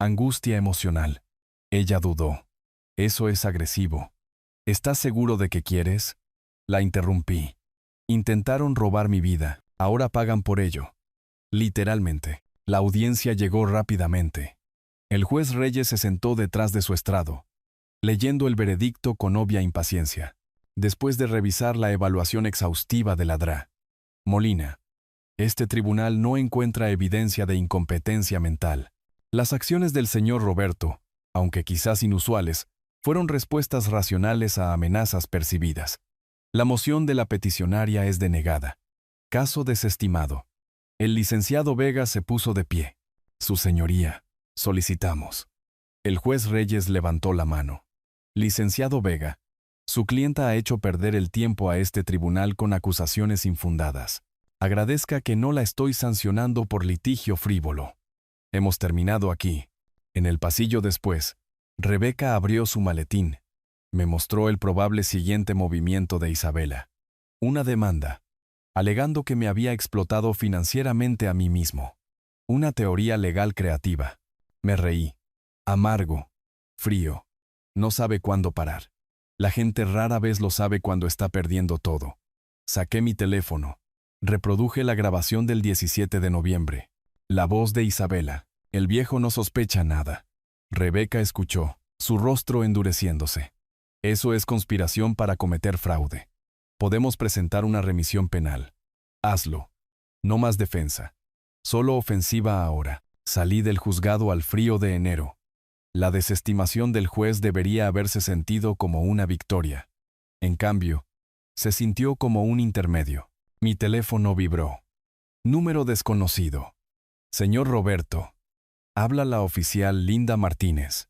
[SPEAKER 1] angustia emocional. Ella dudó. Eso es agresivo. ¿Estás seguro de que quieres? La interrumpí. Intentaron robar mi vida, ahora pagan por ello. Literalmente. La audiencia llegó rápidamente. El juez Reyes se sentó detrás de su estrado, leyendo el veredicto con obvia impaciencia. Después de revisar la evaluación exhaustiva de la DRA. Molina. Este tribunal no encuentra evidencia de incompetencia mental. Las acciones del señor Roberto, aunque quizás inusuales, fueron respuestas racionales a amenazas percibidas. La moción de la peticionaria es denegada. Caso desestimado. El licenciado Vega se puso de pie. Su señoría, solicitamos. El juez Reyes levantó la mano. Licenciado Vega, su clienta ha hecho perder el tiempo a este tribunal con acusaciones infundadas. Agradezca que no la estoy sancionando por litigio frívolo. Hemos terminado aquí. En el pasillo después, Rebeca abrió su maletín. Me mostró el probable siguiente movimiento de Isabela. Una demanda, alegando que me había explotado financieramente a mí mismo. Una teoría legal creativa. Me reí. Amargo. Frío. No sabe cuándo parar. La gente rara vez lo sabe cuando está perdiendo todo. Saqué mi teléfono. Reproduje la grabación del 17 de noviembre. La voz de Isabela. El viejo no sospecha nada. Rebeca escuchó, su rostro endureciéndose. Eso es conspiración para cometer fraude. Podemos presentar una remisión penal. Hazlo. No más defensa. Solo ofensiva ahora. Salí del juzgado al frío de enero. La desestimación del juez debería haberse sentido como una victoria. En cambio, se sintió como un intermedio. Mi teléfono vibró. Número desconocido. Señor Roberto. Habla la oficial Linda Martínez.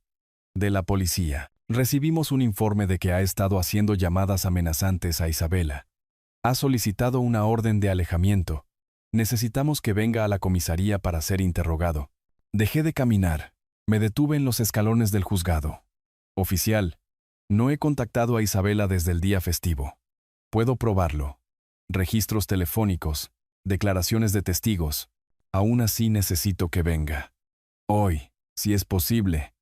[SPEAKER 1] De la policía. Recibimos un informe de que ha estado haciendo llamadas amenazantes a Isabela. Ha solicitado una orden de alejamiento. Necesitamos que venga a la comisaría para ser interrogado. Dejé de caminar. Me detuve en los escalones del juzgado. Oficial, no he contactado a Isabela desde el día festivo. Puedo probarlo. Registros telefónicos, declaraciones de testigos. Aún así necesito que venga. Hoy, si es posible.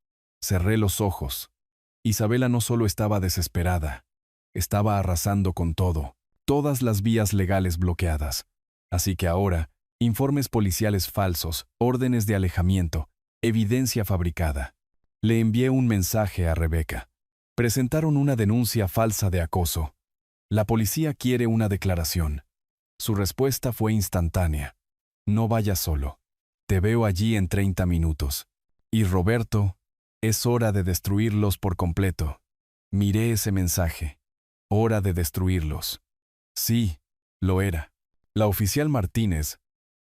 [SPEAKER 1] Cerré los ojos. Isabela no solo estaba desesperada, estaba arrasando con todo, todas las vías legales bloqueadas. Así que ahora, informes policiales falsos, órdenes de alejamiento, evidencia fabricada. Le envié un mensaje a Rebeca. Presentaron una denuncia falsa de acoso. La policía quiere una declaración. Su respuesta fue instantánea. No vayas solo. Te veo allí en 30 minutos. Y Roberto, es hora de destruirlos por completo. Miré ese mensaje. Hora de destruirlos. Sí, lo era. La oficial Martínez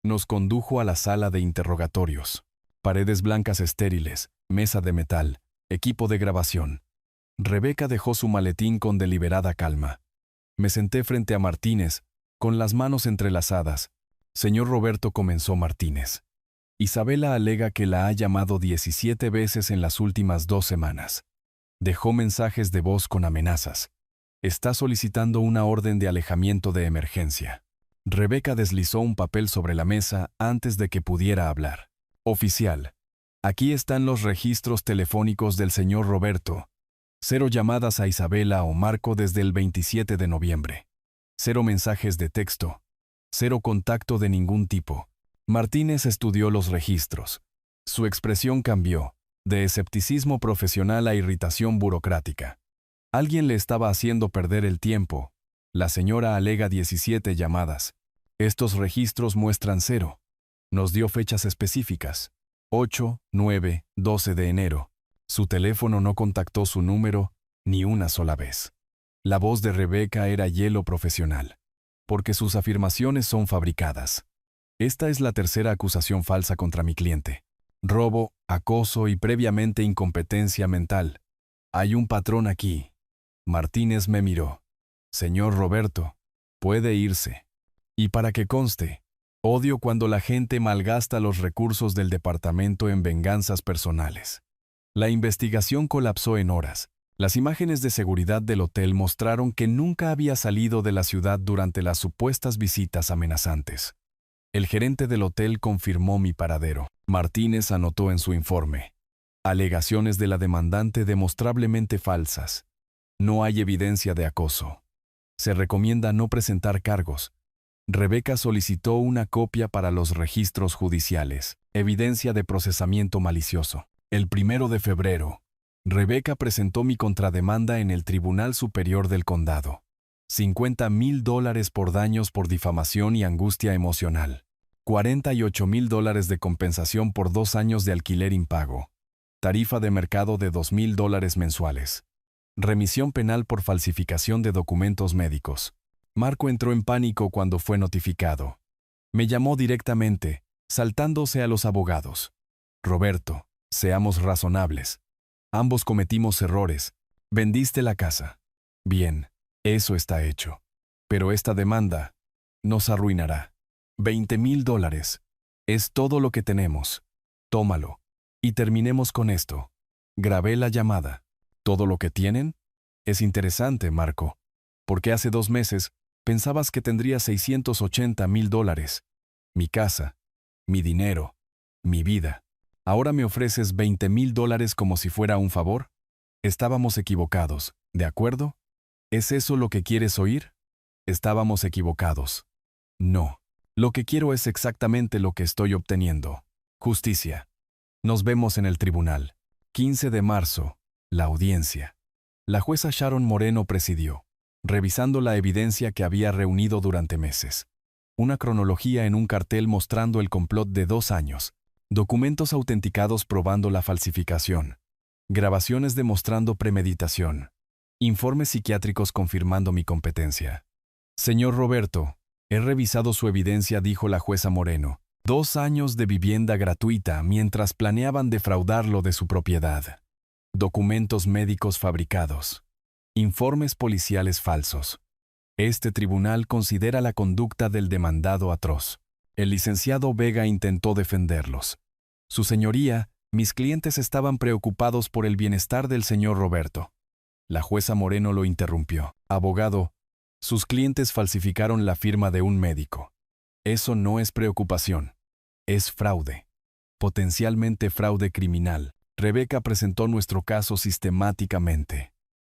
[SPEAKER 1] nos condujo a la sala de interrogatorios. Paredes blancas estériles, mesa de metal, equipo de grabación. Rebeca dejó su maletín con deliberada calma. Me senté frente a Martínez, con las manos entrelazadas. Señor Roberto, comenzó Martínez. Isabela alega que la ha llamado 17 veces en las últimas 2 semanas. Dejó mensajes de voz con amenazas. Está solicitando una orden de alejamiento de emergencia. Rebeca deslizó un papel sobre la mesa antes de que pudiera hablar. Oficial. Aquí están los registros telefónicos del señor Roberto. 0 llamadas a Isabela o Marco desde el 27 de noviembre. 0 mensajes de texto. 0 contacto de ningún tipo. Martínez estudió los registros. Su expresión cambió, de escepticismo profesional a irritación burocrática. Alguien le estaba haciendo perder el tiempo. La señora alega 17 llamadas. Estos registros muestran 0. Nos dio fechas específicas. 8, 9, 12 de enero. Su teléfono no contactó su número ni una sola vez. La voz de Rebeca era hielo profesional, porque sus afirmaciones son fabricadas. Esta es la tercera acusación falsa contra mi cliente. Robo, acoso y previamente incompetencia mental. Hay un patrón aquí. Martínez me miró. Señor Roberto, puede irse. Y para que conste, odio cuando la gente malgasta los recursos del departamento en venganzas personales. La investigación colapsó en horas. Las imágenes de seguridad del hotel mostraron que nunca había salido de la ciudad durante las supuestas visitas amenazantes. El gerente del hotel confirmó mi paradero. Martínez anotó en su informe: alegaciones de la demandante demostrablemente falsas. No hay evidencia de acoso. Se recomienda no presentar cargos. Rebeca solicitó una copia para los registros judiciales, evidencia de procesamiento malicioso. El 1 de febrero, Rebeca presentó mi contrademanda en el Tribunal Superior del Condado. $50,000 por daños por difamación y angustia emocional. $48,000 de compensación por 2 años de alquiler impago. Tarifa de mercado de $2,000 mensuales. Remisión penal por falsificación de documentos médicos. Marco entró en pánico cuando fue notificado. Me llamó directamente, saltándose a los abogados. Roberto, seamos razonables. Ambos cometimos errores. Vendiste la casa. Bien, eso está hecho. Pero esta demanda nos arruinará. $20,000. Es todo lo que tenemos. Tómalo. Y terminemos con esto. Grabé la llamada. ¿Todo lo que tienen? Es interesante, Marco. Porque hace 2 meses pensabas que tendría $680,000. Mi casa, mi dinero, mi vida. ¿Ahora me ofreces $20,000 como si fuera un favor? Estábamos equivocados, ¿de acuerdo? ¿Es eso lo que quieres oír? Estábamos equivocados. No. Lo que quiero es exactamente lo que estoy obteniendo. Justicia. Nos vemos en el tribunal. 15 de marzo. La audiencia. La jueza Sharon Moreno presidió, revisando la evidencia que había reunido durante meses. Una cronología en un cartel mostrando el complot de 2 años. Documentos autenticados probando la falsificación. Grabaciones demostrando premeditación. Informes psiquiátricos confirmando mi competencia. Señor Roberto, he revisado su evidencia, dijo la jueza Moreno. 2 años de vivienda gratuita mientras planeaban defraudarlo de su propiedad. Documentos médicos fabricados. Informes policiales falsos. Este tribunal considera la conducta del demandado atroz. El licenciado Vega intentó defenderlos. Su señoría, mis clientes estaban preocupados por el bienestar del señor Roberto. La jueza Moreno lo interrumpió. Abogado, sus clientes falsificaron la firma de un médico. Eso no es preocupación. Es fraude. Potencialmente fraude criminal. Rebeca presentó nuestro caso sistemáticamente.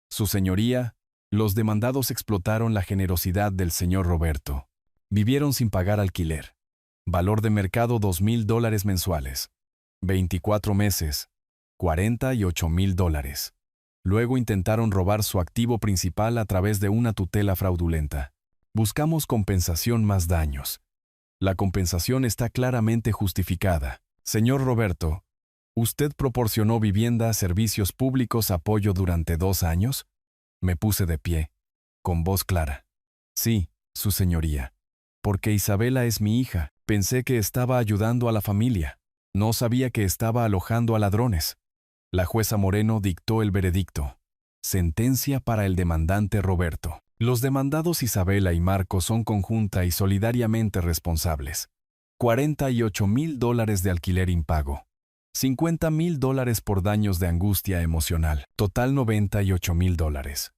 [SPEAKER 1] Su señoría, los demandados explotaron la generosidad del señor Roberto. Vivieron sin pagar alquiler. Valor de mercado $2,000 mensuales. 24 meses. $48,000. Luego intentaron robar su activo principal a través de una tutela fraudulenta. Buscamos compensación más daños. La compensación está claramente justificada. Señor Roberto, ¿usted proporcionó vivienda, servicios públicos, apoyo durante 2 años? Me puse de pie, con voz clara. Sí, su señoría. Porque Isabela es mi hija. Pensé que estaba ayudando a la familia. No sabía que estaba alojando a ladrones. La jueza Moreno dictó el veredicto. Sentencia para el demandante Roberto. Los demandados Isabela y Marco son conjunta y solidariamente responsables. $48,000 de alquiler impago. $50,000 por daños de angustia emocional. Total $98,000.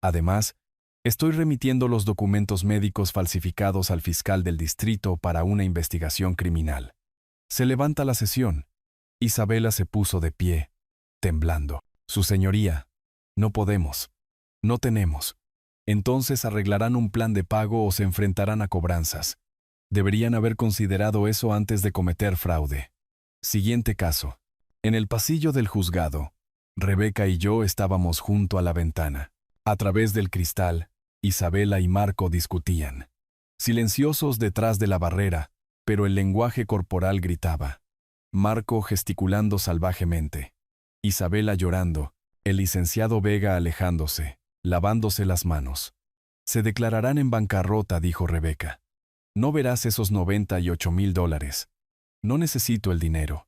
[SPEAKER 1] Además, estoy remitiendo los documentos médicos falsificados al fiscal del distrito para una investigación criminal. Se levanta la sesión. Isabela se puso de pie, temblando. Su señoría, no podemos. No tenemos. Entonces arreglarán un plan de pago o se enfrentarán a cobranzas. Deberían haber considerado eso antes de cometer fraude. Siguiente caso. En el pasillo del juzgado, Rebeca y yo estábamos junto a la ventana. A través del cristal, Isabela y Marco discutían. Silenciosos detrás de la barrera, pero el lenguaje corporal gritaba. Marco gesticulando salvajemente. Isabela llorando, el licenciado Vega alejándose, lavándose las manos. Se declararán en bancarrota, dijo Rebeca. No verás esos $98,000. No necesito el dinero.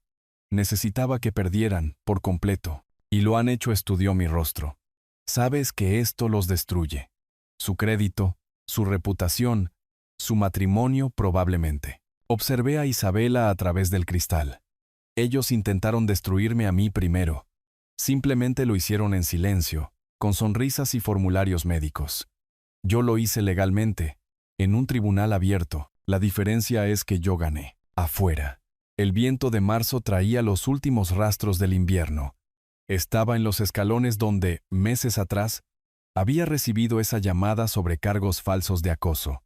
[SPEAKER 1] Necesitaba que perdieran, por completo. Y lo han hecho, estudió mi rostro. Sabes que esto los destruye. Su crédito, su reputación, su matrimonio probablemente. Observé a Isabela a través del cristal. Ellos intentaron destruirme a mí primero. Simplemente lo hicieron en silencio, con sonrisas y formularios médicos. Yo lo hice legalmente, en un tribunal abierto. La diferencia es que yo gané. Afuera. El viento de marzo traía los últimos rastros del invierno. Estaba en los escalones donde, meses atrás, había recibido esa llamada sobre cargos falsos de acoso.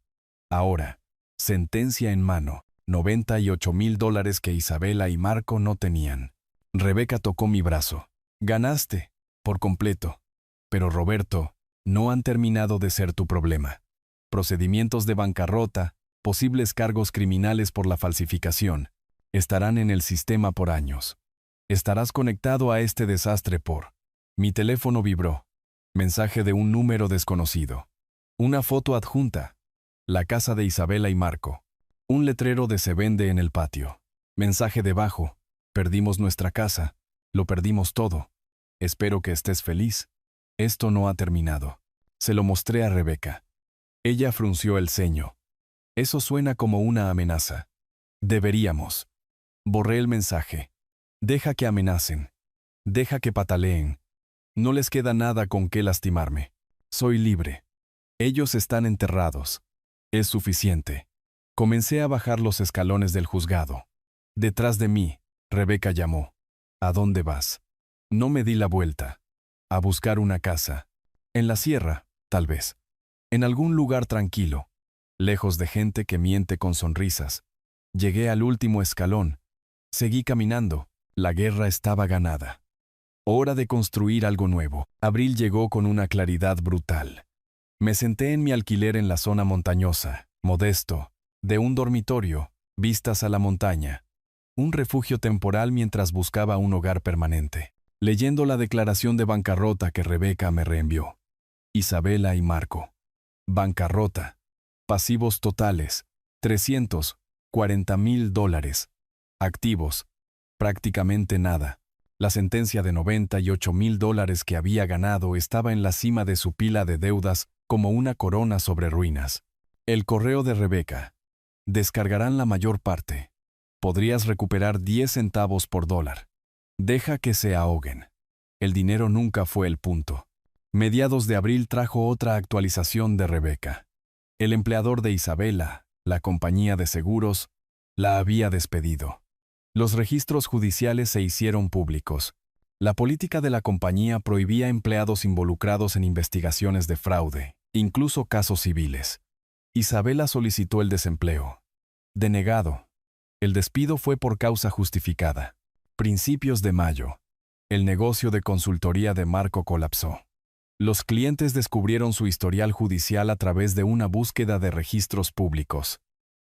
[SPEAKER 1] Ahora, sentencia en mano, $98,000 que Isabela y Marco no tenían. Rebeca tocó mi brazo. Ganaste, por completo. Pero Roberto, no han terminado de ser tu problema. Procedimientos de bancarrota, posibles cargos criminales por la falsificación, estarán en el sistema por años. Estarás conectado a este desastre por... Mi teléfono vibró. Mensaje de un número desconocido. Una foto adjunta. La casa de Isabela y Marco. Un letrero de se vende en el patio. Mensaje debajo. Perdimos nuestra casa. Lo perdimos todo. Espero que estés feliz. Esto no ha terminado. Se lo mostré a Rebeca. Ella frunció el ceño. Eso suena como una amenaza. Deberíamos. Borré el mensaje. Deja que amenacen. Deja que pataleen. No les queda nada con qué lastimarme. Soy libre. Ellos están enterrados. Es suficiente. Comencé a bajar los escalones del juzgado. Detrás de mí, Rebeca llamó. ¿A dónde vas? No me di la vuelta. A buscar una casa. En la sierra, tal vez. En algún lugar tranquilo. Lejos de gente que miente con sonrisas. Llegué al último escalón. Seguí caminando. La guerra estaba ganada. Hora de construir algo nuevo. Abril llegó con una claridad brutal. Me senté en mi alquiler en la zona montañosa, modesto, de un dormitorio, vistas a la montaña. Un refugio temporal mientras buscaba un hogar permanente. Leyendo la declaración de bancarrota que Rebeca me reenvió. Isabela y Marco. Bancarrota. Pasivos totales. $340,000. Activos. Prácticamente nada. La sentencia de $98,000 que había ganado estaba en la cima de su pila de deudas como una corona sobre ruinas. El correo de Rebeca. Descargarán la mayor parte. Podrías recuperar 10 centavos por dólar. Deja que se ahoguen. El dinero nunca fue el punto. Mediados de abril trajo otra actualización de Rebeca. El empleador de Isabela, la compañía de seguros, la había despedido. Los registros judiciales se hicieron públicos. La política de la compañía prohibía empleados involucrados en investigaciones de fraude, incluso casos civiles. Isabela solicitó el desempleo. Denegado. El despido fue por causa justificada. Principios de mayo. El negocio de consultoría de Marco colapsó. Los clientes descubrieron su historial judicial a través de una búsqueda de registros públicos.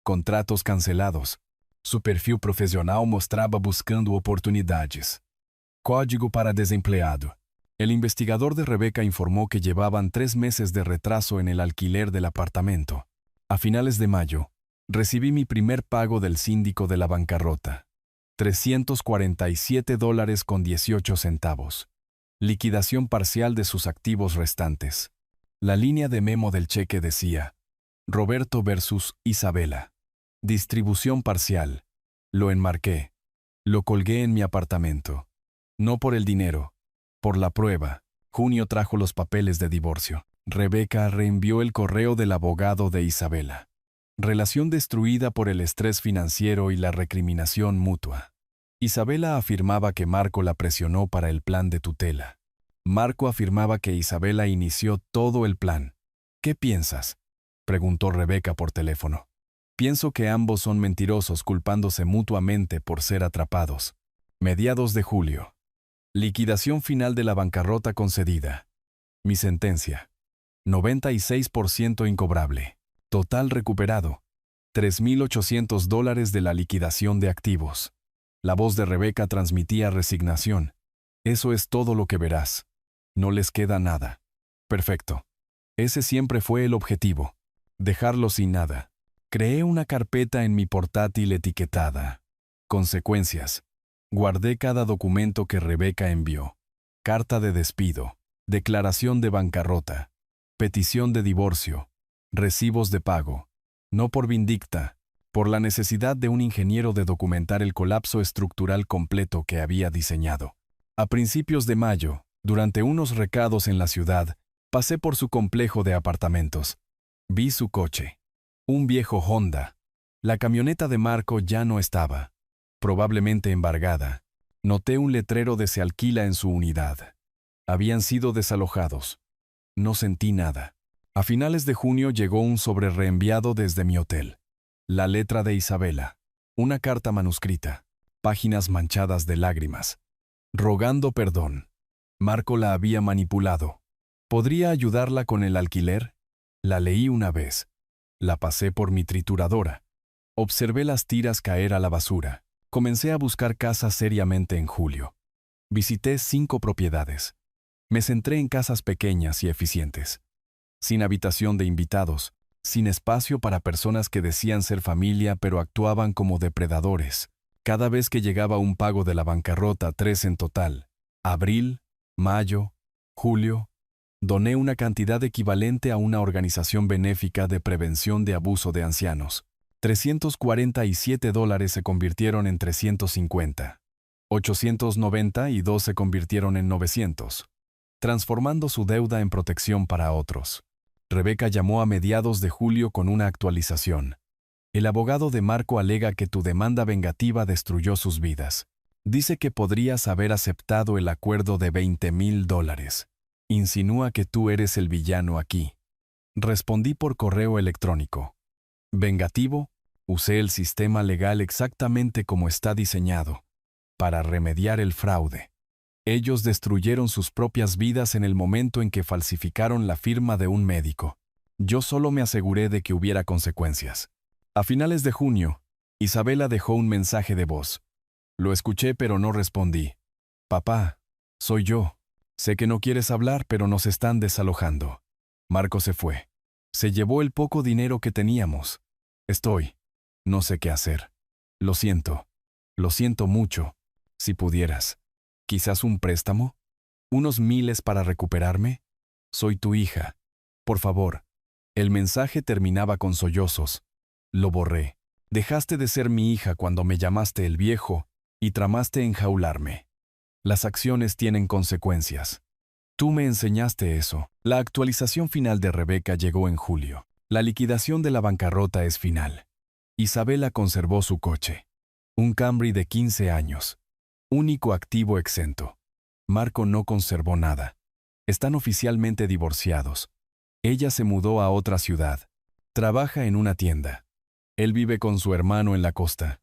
[SPEAKER 1] Contratos cancelados. Su perfil profissional mostraba buscando oportunidades. Código para desempleado. El investigador de Rebeca informó que llevaban 3 meses de retraso en el alquiler del apartamento. A finales de mayo, recibí mi primer pago del síndico de la bancarrota. $347,18. Liquidación parcial de sus activos restantes. La línea de memo del cheque decía: Roberto versus Isabela. Distribución parcial. Lo enmarqué. Lo colgué en mi apartamento. No por el dinero, por la prueba. Junio trajo los papeles de divorcio. Rebeca reenvió el correo del abogado de Isabela. Relación destruida por el estrés financiero y la recriminación mutua. Isabela afirmaba que Marco la presionó para el plan de tutela. Marco afirmaba que Isabela inició todo el plan. ¿Qué piensas?, preguntó Rebeca por teléfono. Pienso que ambos son mentirosos culpándose mutuamente por ser atrapados. Mediados de julio. Liquidación final de la bancarrota concedida. Mi sentencia. 96% incobrable. Total recuperado. $3,800 de la liquidación de activos. La voz de Rebeca transmitía resignación. Eso es todo lo que verás. No les queda nada. Perfecto. Ese siempre fue el objetivo. Dejarlo sin nada. Creé una carpeta en mi portátil etiquetada. Consecuencias. Guardé cada documento que Rebeca envió. Carta de despido. Declaración de bancarrota. Petición de divorcio. Recibos de pago. No por vindicta, por la necesidad de un ingeniero de documentar el colapso estructural completo que había diseñado. A principios de mayo, durante unos recados en la ciudad, pasé por su complejo de apartamentos. Vi su coche. Un viejo Honda. La camioneta de Marco ya no estaba. Probablemente embargada. Noté un letrero de "se alquila" en su unidad. Habían sido desalojados. No sentí nada. A finales de junio llegó un sobre reenviado desde mi hotel. La letra de Isabela. Una carta manuscrita. Páginas manchadas de lágrimas. Rogando perdón. Marco la había manipulado. ¿Podría ayudarla con el alquiler? La leí una vez. La pasé por mi trituradora. Observé las tiras caer a la basura. Comencé a buscar casas seriamente en julio. Visité 5 propiedades. Me centré en casas pequeñas y eficientes. Sin habitación de invitados, sin espacio para personas que decían ser familia pero actuaban como depredadores. Cada vez que llegaba un pago de la bancarrota, 3 en total, abril, mayo, julio, doné una cantidad equivalente a una organización benéfica de prevención de abuso de ancianos. $347 se convirtieron en 350. 892 se convirtieron en 900. Transformando su deuda en protección para otros. Rebeca llamó a mediados de julio con una actualización. El abogado de Marco alega que tu demanda vengativa destruyó sus vidas. Dice que podrías haber aceptado el acuerdo de $20,000. Insinúa que tú eres el villano aquí. Respondí por correo electrónico. Vengativo, usé el sistema legal exactamente como está diseñado, para remediar el fraude. Ellos destruyeron sus propias vidas en el momento en que falsificaron la firma de un médico. Yo solo me aseguré de que hubiera consecuencias. A finales de junio, Isabela dejó un mensaje de voz. Lo escuché pero no respondí. Papá, soy yo. Sé que no quieres hablar pero nos están desalojando. Marco se fue. Se llevó el poco dinero que teníamos. No sé qué hacer. Lo siento mucho. Si pudieras. ¿Quizás un préstamo? ¿Unos miles para recuperarme? Soy tu hija. Por favor. El mensaje terminaba con sollozos. Lo borré. Dejaste de ser mi hija cuando me llamaste el viejo y tramaste enjaularme. Las acciones tienen consecuencias. Tú me enseñaste eso. La actualización final de Rebeca llegó en julio. La liquidación de la bancarrota es final. Isabela conservó su coche. Un Camry de 15 años. Único activo exento. Marco no conservó nada. Están oficialmente divorciados. Ella se mudó a otra ciudad. Trabaja en una tienda. Él vive con su hermano en la costa.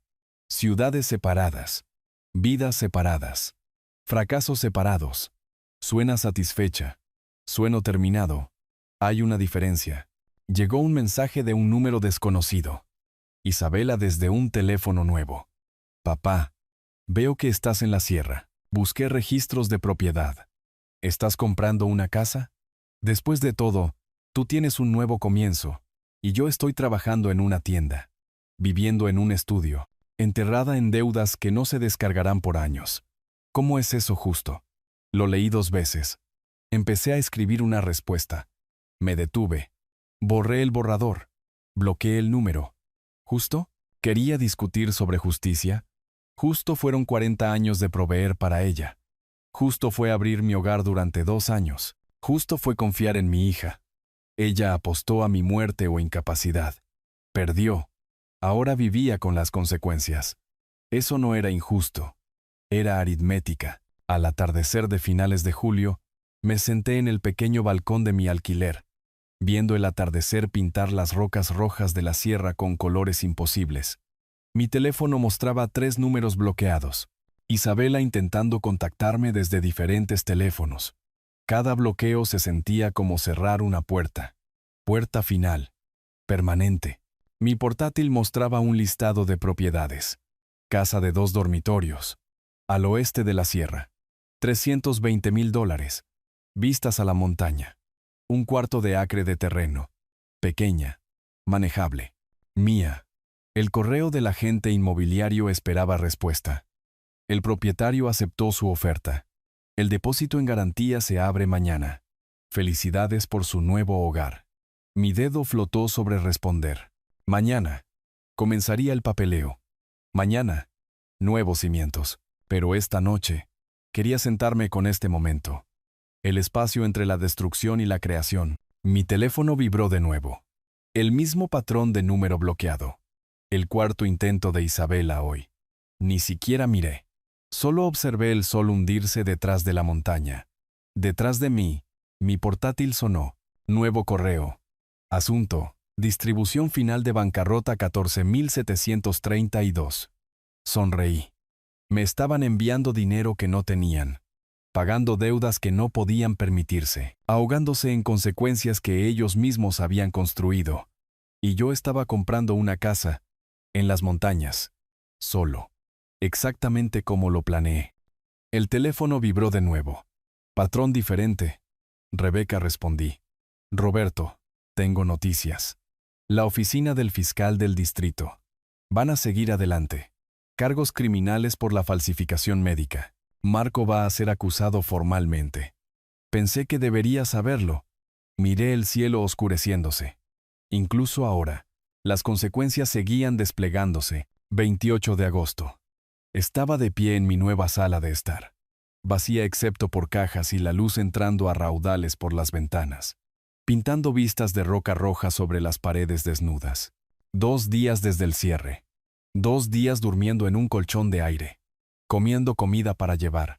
[SPEAKER 1] Ciudades separadas. Vidas separadas. Fracasos separados. Suena satisfecha. Sueno terminado. Hay una diferencia. Llegó un mensaje de un número desconocido. Isabela desde un teléfono nuevo. Papá. Veo que estás en la sierra. Busqué registros de propiedad. ¿Estás comprando una casa? Después de todo, tú tienes un nuevo comienzo, y yo estoy trabajando en una tienda, viviendo en un estudio, enterrada en deudas que no se descargarán por años. ¿Cómo es eso justo? Lo leí 2 veces. Empecé a escribir una respuesta. Me detuve. Borré el borrador. Bloqueé el número. ¿Justo? ¿Quería discutir sobre justicia? Justo fueron 40 años de proveer para ella. Justo fue abrir mi hogar durante 2 años. Justo fue confiar en mi hija. Ella apostó a mi muerte o incapacidad. Perdió. Ahora vivía con las consecuencias. Eso no era injusto. Era aritmética. Al atardecer de finales de julio, me senté en el pequeño balcón de mi alquiler, viendo el atardecer pintar las rocas rojas de la sierra con colores imposibles. Mi teléfono mostraba 3 números bloqueados. Isabela intentando contactarme desde diferentes teléfonos. Cada bloqueo se sentía como cerrar una puerta. Puerta final. Permanente. Mi portátil mostraba un listado de propiedades. Casa de 2 dormitorios. Al oeste de la sierra. $320,000. Vistas a la montaña. Un cuarto de acre de terreno. Pequeña. Manejable. Mía. El correo del agente inmobiliario esperaba respuesta. El propietario aceptó su oferta. El depósito en garantía se abre mañana. Felicidades por su nuevo hogar. Mi dedo flotó sobre responder. Mañana. Comenzaría el papeleo. Mañana. Nuevos cimientos. Pero esta noche, quería sentarme con este momento. El espacio entre la destrucción y la creación. Mi teléfono vibró de nuevo. El mismo patrón de número bloqueado. El cuarto intento de Isabela hoy. Ni siquiera miré. Solo observé el sol hundirse detrás de la montaña. Detrás de mí, mi portátil sonó. Nuevo correo. Asunto. Distribución final de bancarrota 14,732. Sonreí. Me estaban enviando dinero que no tenían, pagando deudas que no podían permitirse, ahogándose en consecuencias que ellos mismos habían construido. Y yo estaba comprando una casa, en las montañas, solo, exactamente como lo planeé. El teléfono vibró de nuevo. Patrón diferente. Rebeca respondí. Roberto, tengo noticias. La oficina del fiscal del distrito. Van a seguir adelante. Cargos criminales por la falsificación médica. Marco va a ser acusado formalmente. Pensé que debería saberlo. Miré el cielo oscureciéndose. Incluso ahora, las consecuencias seguían desplegándose. 28 de agosto. Estaba de pie en mi nueva sala de estar. Vacía excepto por cajas y la luz entrando a raudales por las ventanas, pintando vistas de roca roja sobre las paredes desnudas. 2 días desde el cierre. 2 días durmiendo en un colchón de aire, comiendo comida para llevar,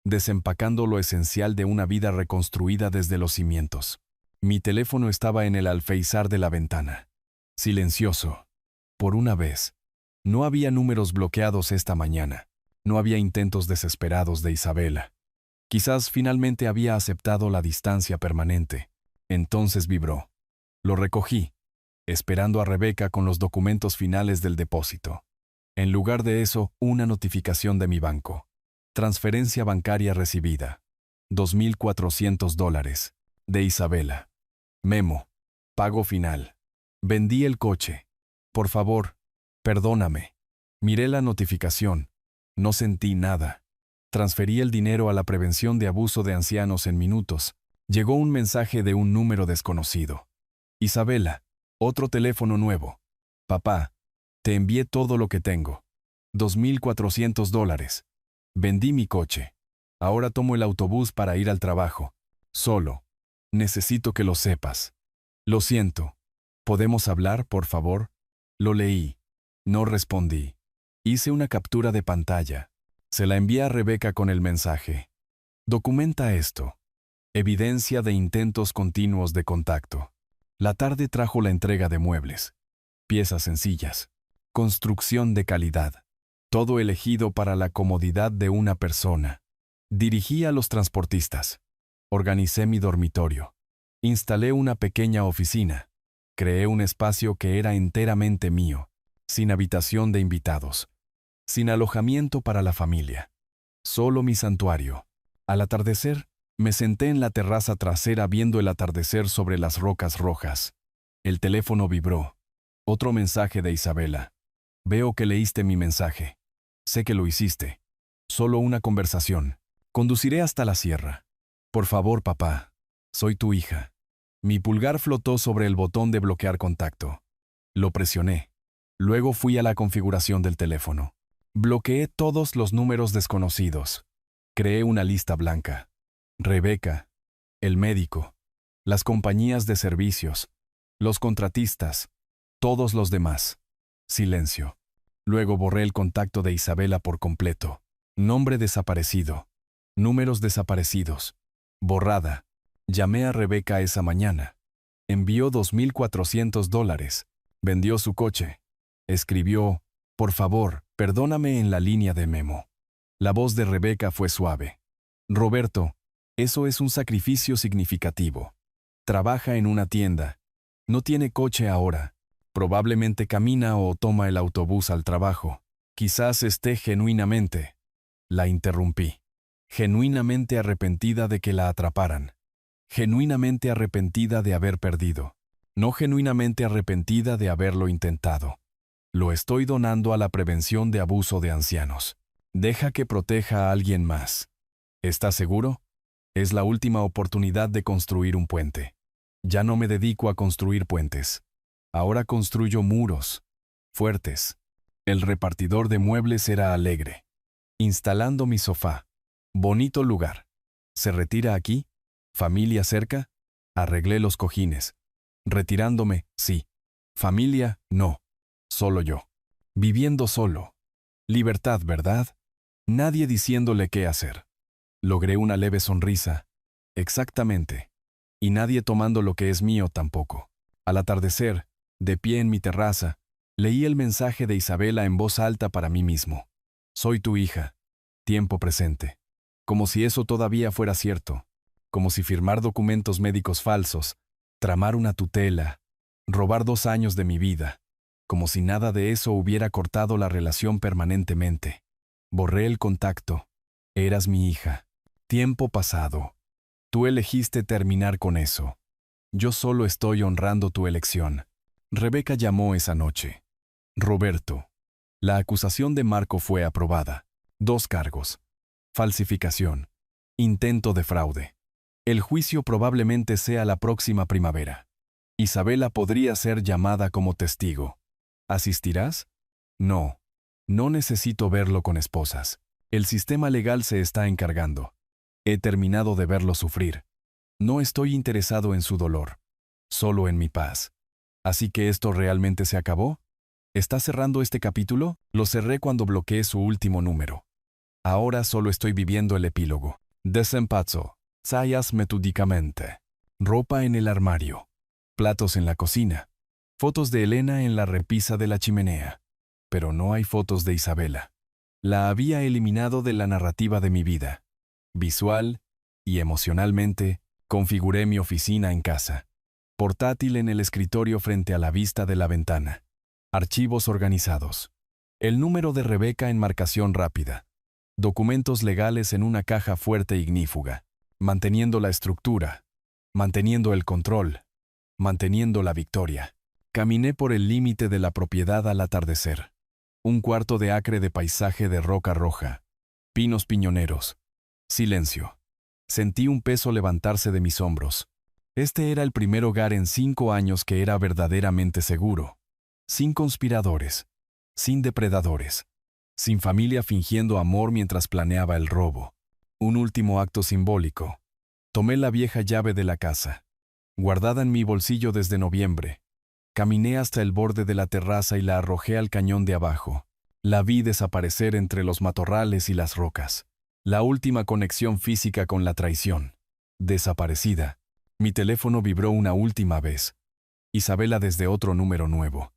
[SPEAKER 1] desempacando lo esencial de una vida reconstruida desde los cimientos. Mi teléfono estaba en el alféizar de la ventana. Silencioso. Por una vez. No había números bloqueados esta mañana. No había intentos desesperados de Isabela. Quizás finalmente había aceptado la distancia permanente. Entonces vibró. Lo recogí, esperando a Rebeca con los documentos finales del depósito. En lugar de eso, una notificación de mi banco. Transferencia bancaria recibida. $2,400. De Isabela. Memo. Pago final. Vendí el coche. Por favor, perdóname. Miré la notificación. No sentí nada. Transferí el dinero a la prevención de abuso de ancianos en minutos. Llegó un mensaje de un número desconocido. Isabela. Otro teléfono nuevo. Papá, te envié todo lo que tengo. $2,400. Vendí mi coche. Ahora tomo el autobús para ir al trabajo. Solo. Necesito que lo sepas. Lo siento. ¿Podemos hablar, por favor? Lo leí. No respondí. Hice una captura de pantalla. Se la envié a Rebeca con el mensaje. Documenta esto. Evidencia de intentos continuos de contacto. La tarde trajo la entrega de muebles. Piezas sencillas. Construcción de calidad. Todo elegido para la comodidad de una persona. Dirigí a los transportistas. Organicé mi dormitorio. Instalé una pequeña oficina. Creé un espacio que era enteramente mío, sin habitación de invitados, sin alojamiento para la familia. Solo mi santuario. Al atardecer, me senté en la terraza trasera viendo el atardecer sobre las rocas rojas. El teléfono vibró. Otro mensaje de Isabela. Veo que leíste mi mensaje. Sé que lo hiciste. Solo una conversación. Conduciré hasta la sierra. Por favor, papá. Soy tu hija. Mi pulgar flotó sobre el botón de bloquear contacto. Lo presioné. Luego fui a la configuración del teléfono. Bloqueé todos los números desconocidos. Creé una lista blanca. Rebeca, el médico, las compañías de servicios, los contratistas, todos los demás. Silencio. Luego borré el contacto de Isabela por completo. Nombre desaparecido. Números desaparecidos. Borrada. Llamé a Rebeca esa mañana. Envió $2,400. Vendió su coche. Escribió, por favor, perdóname en la línea de memo. La voz de Rebeca fue suave. Roberto, eso es un sacrificio significativo. Trabaja en una tienda. No tiene coche ahora. Probablemente camina o toma el autobús al trabajo. Quizás esté genuinamente. La interrumpí. Genuinamente arrepentida de que la atraparan. Genuinamente arrepentida de haber perdido. No genuinamente arrepentida de haberlo intentado. Lo estoy donando a la prevención de abuso de ancianos. Deja que proteja a alguien más. ¿Estás seguro? Es la última oportunidad de construir un puente. Ya no me dedico a construir puentes. Ahora construyo muros. Fuertes. El repartidor de muebles era alegre. Instalando mi sofá. Bonito lugar. ¿Se retira aquí? ¿Familia cerca? Arreglé los cojines. Retirándome, sí. Familia, no. Solo yo. Viviendo solo. Libertad, ¿verdad? Nadie diciéndole qué hacer. Logré una leve sonrisa. Exactamente. Y nadie tomando lo que es mío tampoco. Al atardecer, de pie en mi terraza, leí el mensaje de Isabela en voz alta para mí mismo. Soy tu hija. Tiempo presente. Como si eso todavía fuera cierto. Como si firmar documentos médicos falsos, tramar una tutela, robar 2 años de mi vida. Como si nada de eso hubiera cortado la relación permanentemente. Borré el contacto. Eras mi hija. Tiempo pasado. Tú elegiste terminar con eso. Yo solo estoy honrando tu elección. Rebeca llamó esa noche. Roberto. La acusación de Marco fue aprobada. 2 cargos. Falsificación. Intento de fraude. El juicio probablemente sea la próxima primavera. Isabela podría ser llamada como testigo. ¿Asistirás? No. No necesito verlo con esposas. El sistema legal se está encargando. He terminado de verlo sufrir. No estoy interesado en su dolor, solo en mi paz. ¿Así que esto realmente se acabó? ¿Está cerrando este capítulo? Lo cerré cuando bloqueé su último número. Ahora solo estoy viviendo el epílogo. Desempazzo. Sayas metódicamente. Ropa en el armario. Platos en la cocina. Fotos de Elena en la repisa de la chimenea. Pero no hay fotos de Isabela. La había eliminado de la narrativa de mi vida. Visual y emocionalmente, configuré mi oficina en casa. Portátil en el escritorio frente a la vista de la ventana. Archivos organizados. El número de Rebeca en marcación rápida. Documentos legales en una caja fuerte e ignífuga. Manteniendo la estructura. Manteniendo el control. Manteniendo la victoria. Caminé por el límite de la propiedad al atardecer. 1/4 de acre de paisaje de roca roja. Pinos piñoneros. Silencio. Sentí un peso levantarse de mis hombros. Este era el primer hogar en 5 años que era verdaderamente seguro. Sin conspiradores. Sin depredadores. Sin familia fingiendo amor mientras planeaba el robo. Un último acto simbólico. Tomé la vieja llave de la casa. Guardada en mi bolsillo desde noviembre. Caminé hasta el borde de la terraza y la arrojé al cañón de abajo. La vi desaparecer entre los matorrales y las rocas. La última conexión física con la traición. Desaparecida. Mi teléfono vibró una última vez. Isabela desde otro número nuevo.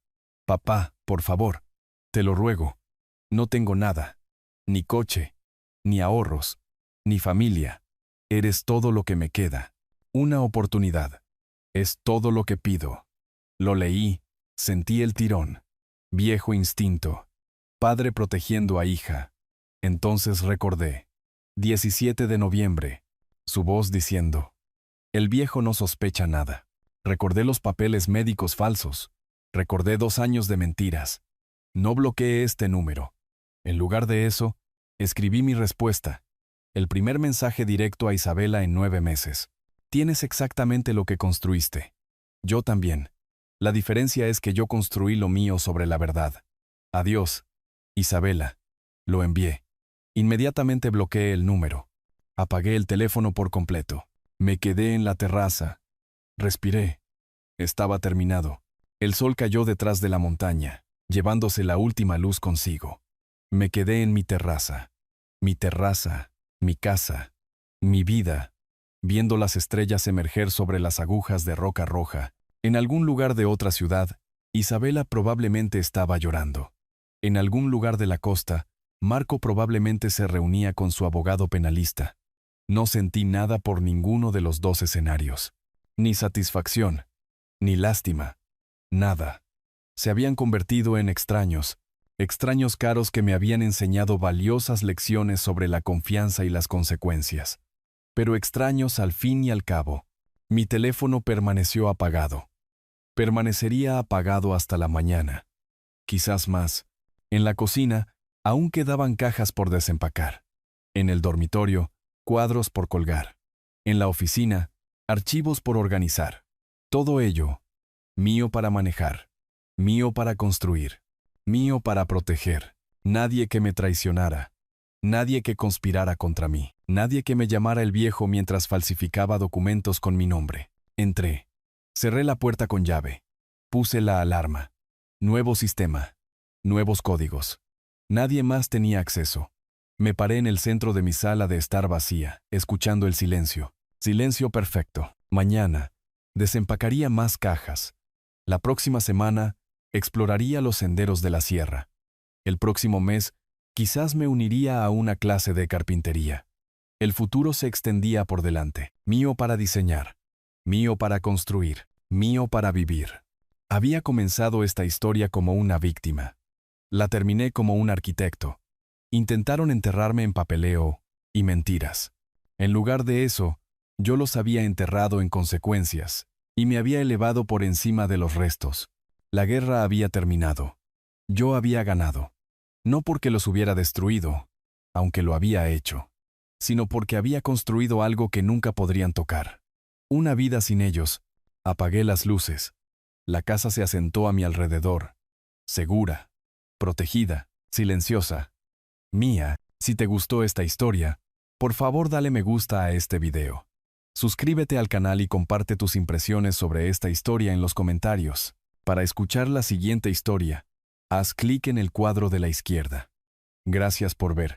[SPEAKER 1] Papá, por favor. Te lo ruego. No tengo nada. Ni coche. Ni ahorros. Ni familia. Eres todo lo que me queda. Una oportunidad. Es todo lo que pido. Lo leí. Sentí el tirón. Viejo instinto. Padre protegiendo a hija. Entonces recordé. 17 de noviembre. Su voz diciendo. El viejo no sospecha nada. Recordé los papeles médicos falsos. Recordé 2 años de mentiras. No bloqueé este número. En lugar de eso, escribí mi respuesta. El primer mensaje directo a Isabela en 9 meses. Tienes exactamente lo que construiste. Yo también. La diferencia es que yo construí lo mío sobre la verdad. Adiós, Isabela. Lo envié. Inmediatamente bloqueé el número. Apagué el teléfono por completo. Me quedé en la terraza. Respiré. Estaba terminado. El sol cayó detrás de la montaña, llevándose la última luz consigo. Me quedé en mi terraza, mi casa, mi vida, viendo las estrellas emerger sobre las agujas de roca roja. En algún lugar de otra ciudad, Isabela probablemente estaba llorando. En algún lugar de la costa, Marco probablemente se reunía con su abogado penalista. No sentí nada por ninguno de los dos escenarios. Ni satisfacción, ni lástima. Nada. Se habían convertido en extraños caros que me habían enseñado valiosas lecciones sobre la confianza y las consecuencias. Pero extraños al fin y al cabo. Mi teléfono permaneció apagado. Permanecería apagado hasta la mañana. Quizás más. En la cocina, aún quedaban cajas por desempacar. En el dormitorio, cuadros por colgar. En la oficina, archivos por organizar. Todo ello, mío para manejar, mío para construir, mío para proteger. Nadie que me traicionara, nadie que conspirara contra mí, nadie que me llamara el viejo mientras falsificaba documentos con mi nombre. Entré. Cerré la puerta con llave. Puse la alarma. Nuevo sistema. Nuevos códigos. Nadie más tenía acceso. Me paré en el centro de mi sala de estar vacía, escuchando el silencio. Silencio perfecto. Mañana, desempacaría más cajas. La próxima semana, exploraría los senderos de la sierra. El próximo mes, quizás me uniría a una clase de carpintería. El futuro se extendía por delante. Mío para diseñar. Mío para construir. Mío para vivir. Había comenzado esta historia como una víctima. La terminé como un arquitecto. Intentaron enterrarme en papeleo y mentiras. En lugar de eso, yo los había enterrado en consecuencias y me había elevado por encima de los restos. La guerra había terminado. Yo había ganado. No porque los hubiera destruido, aunque lo había hecho, sino porque había construido algo que nunca podrían tocar. Una vida sin ellos. Apagué las luces. La casa se asentó a mi alrededor. Segura, protegida, silenciosa. Mía. Si te gustó esta historia, por favor dale me gusta a este video. Suscríbete al canal y comparte tus impresiones sobre esta historia en los comentarios. Para escuchar la siguiente historia, haz clic en el cuadro de la izquierda. Gracias por ver.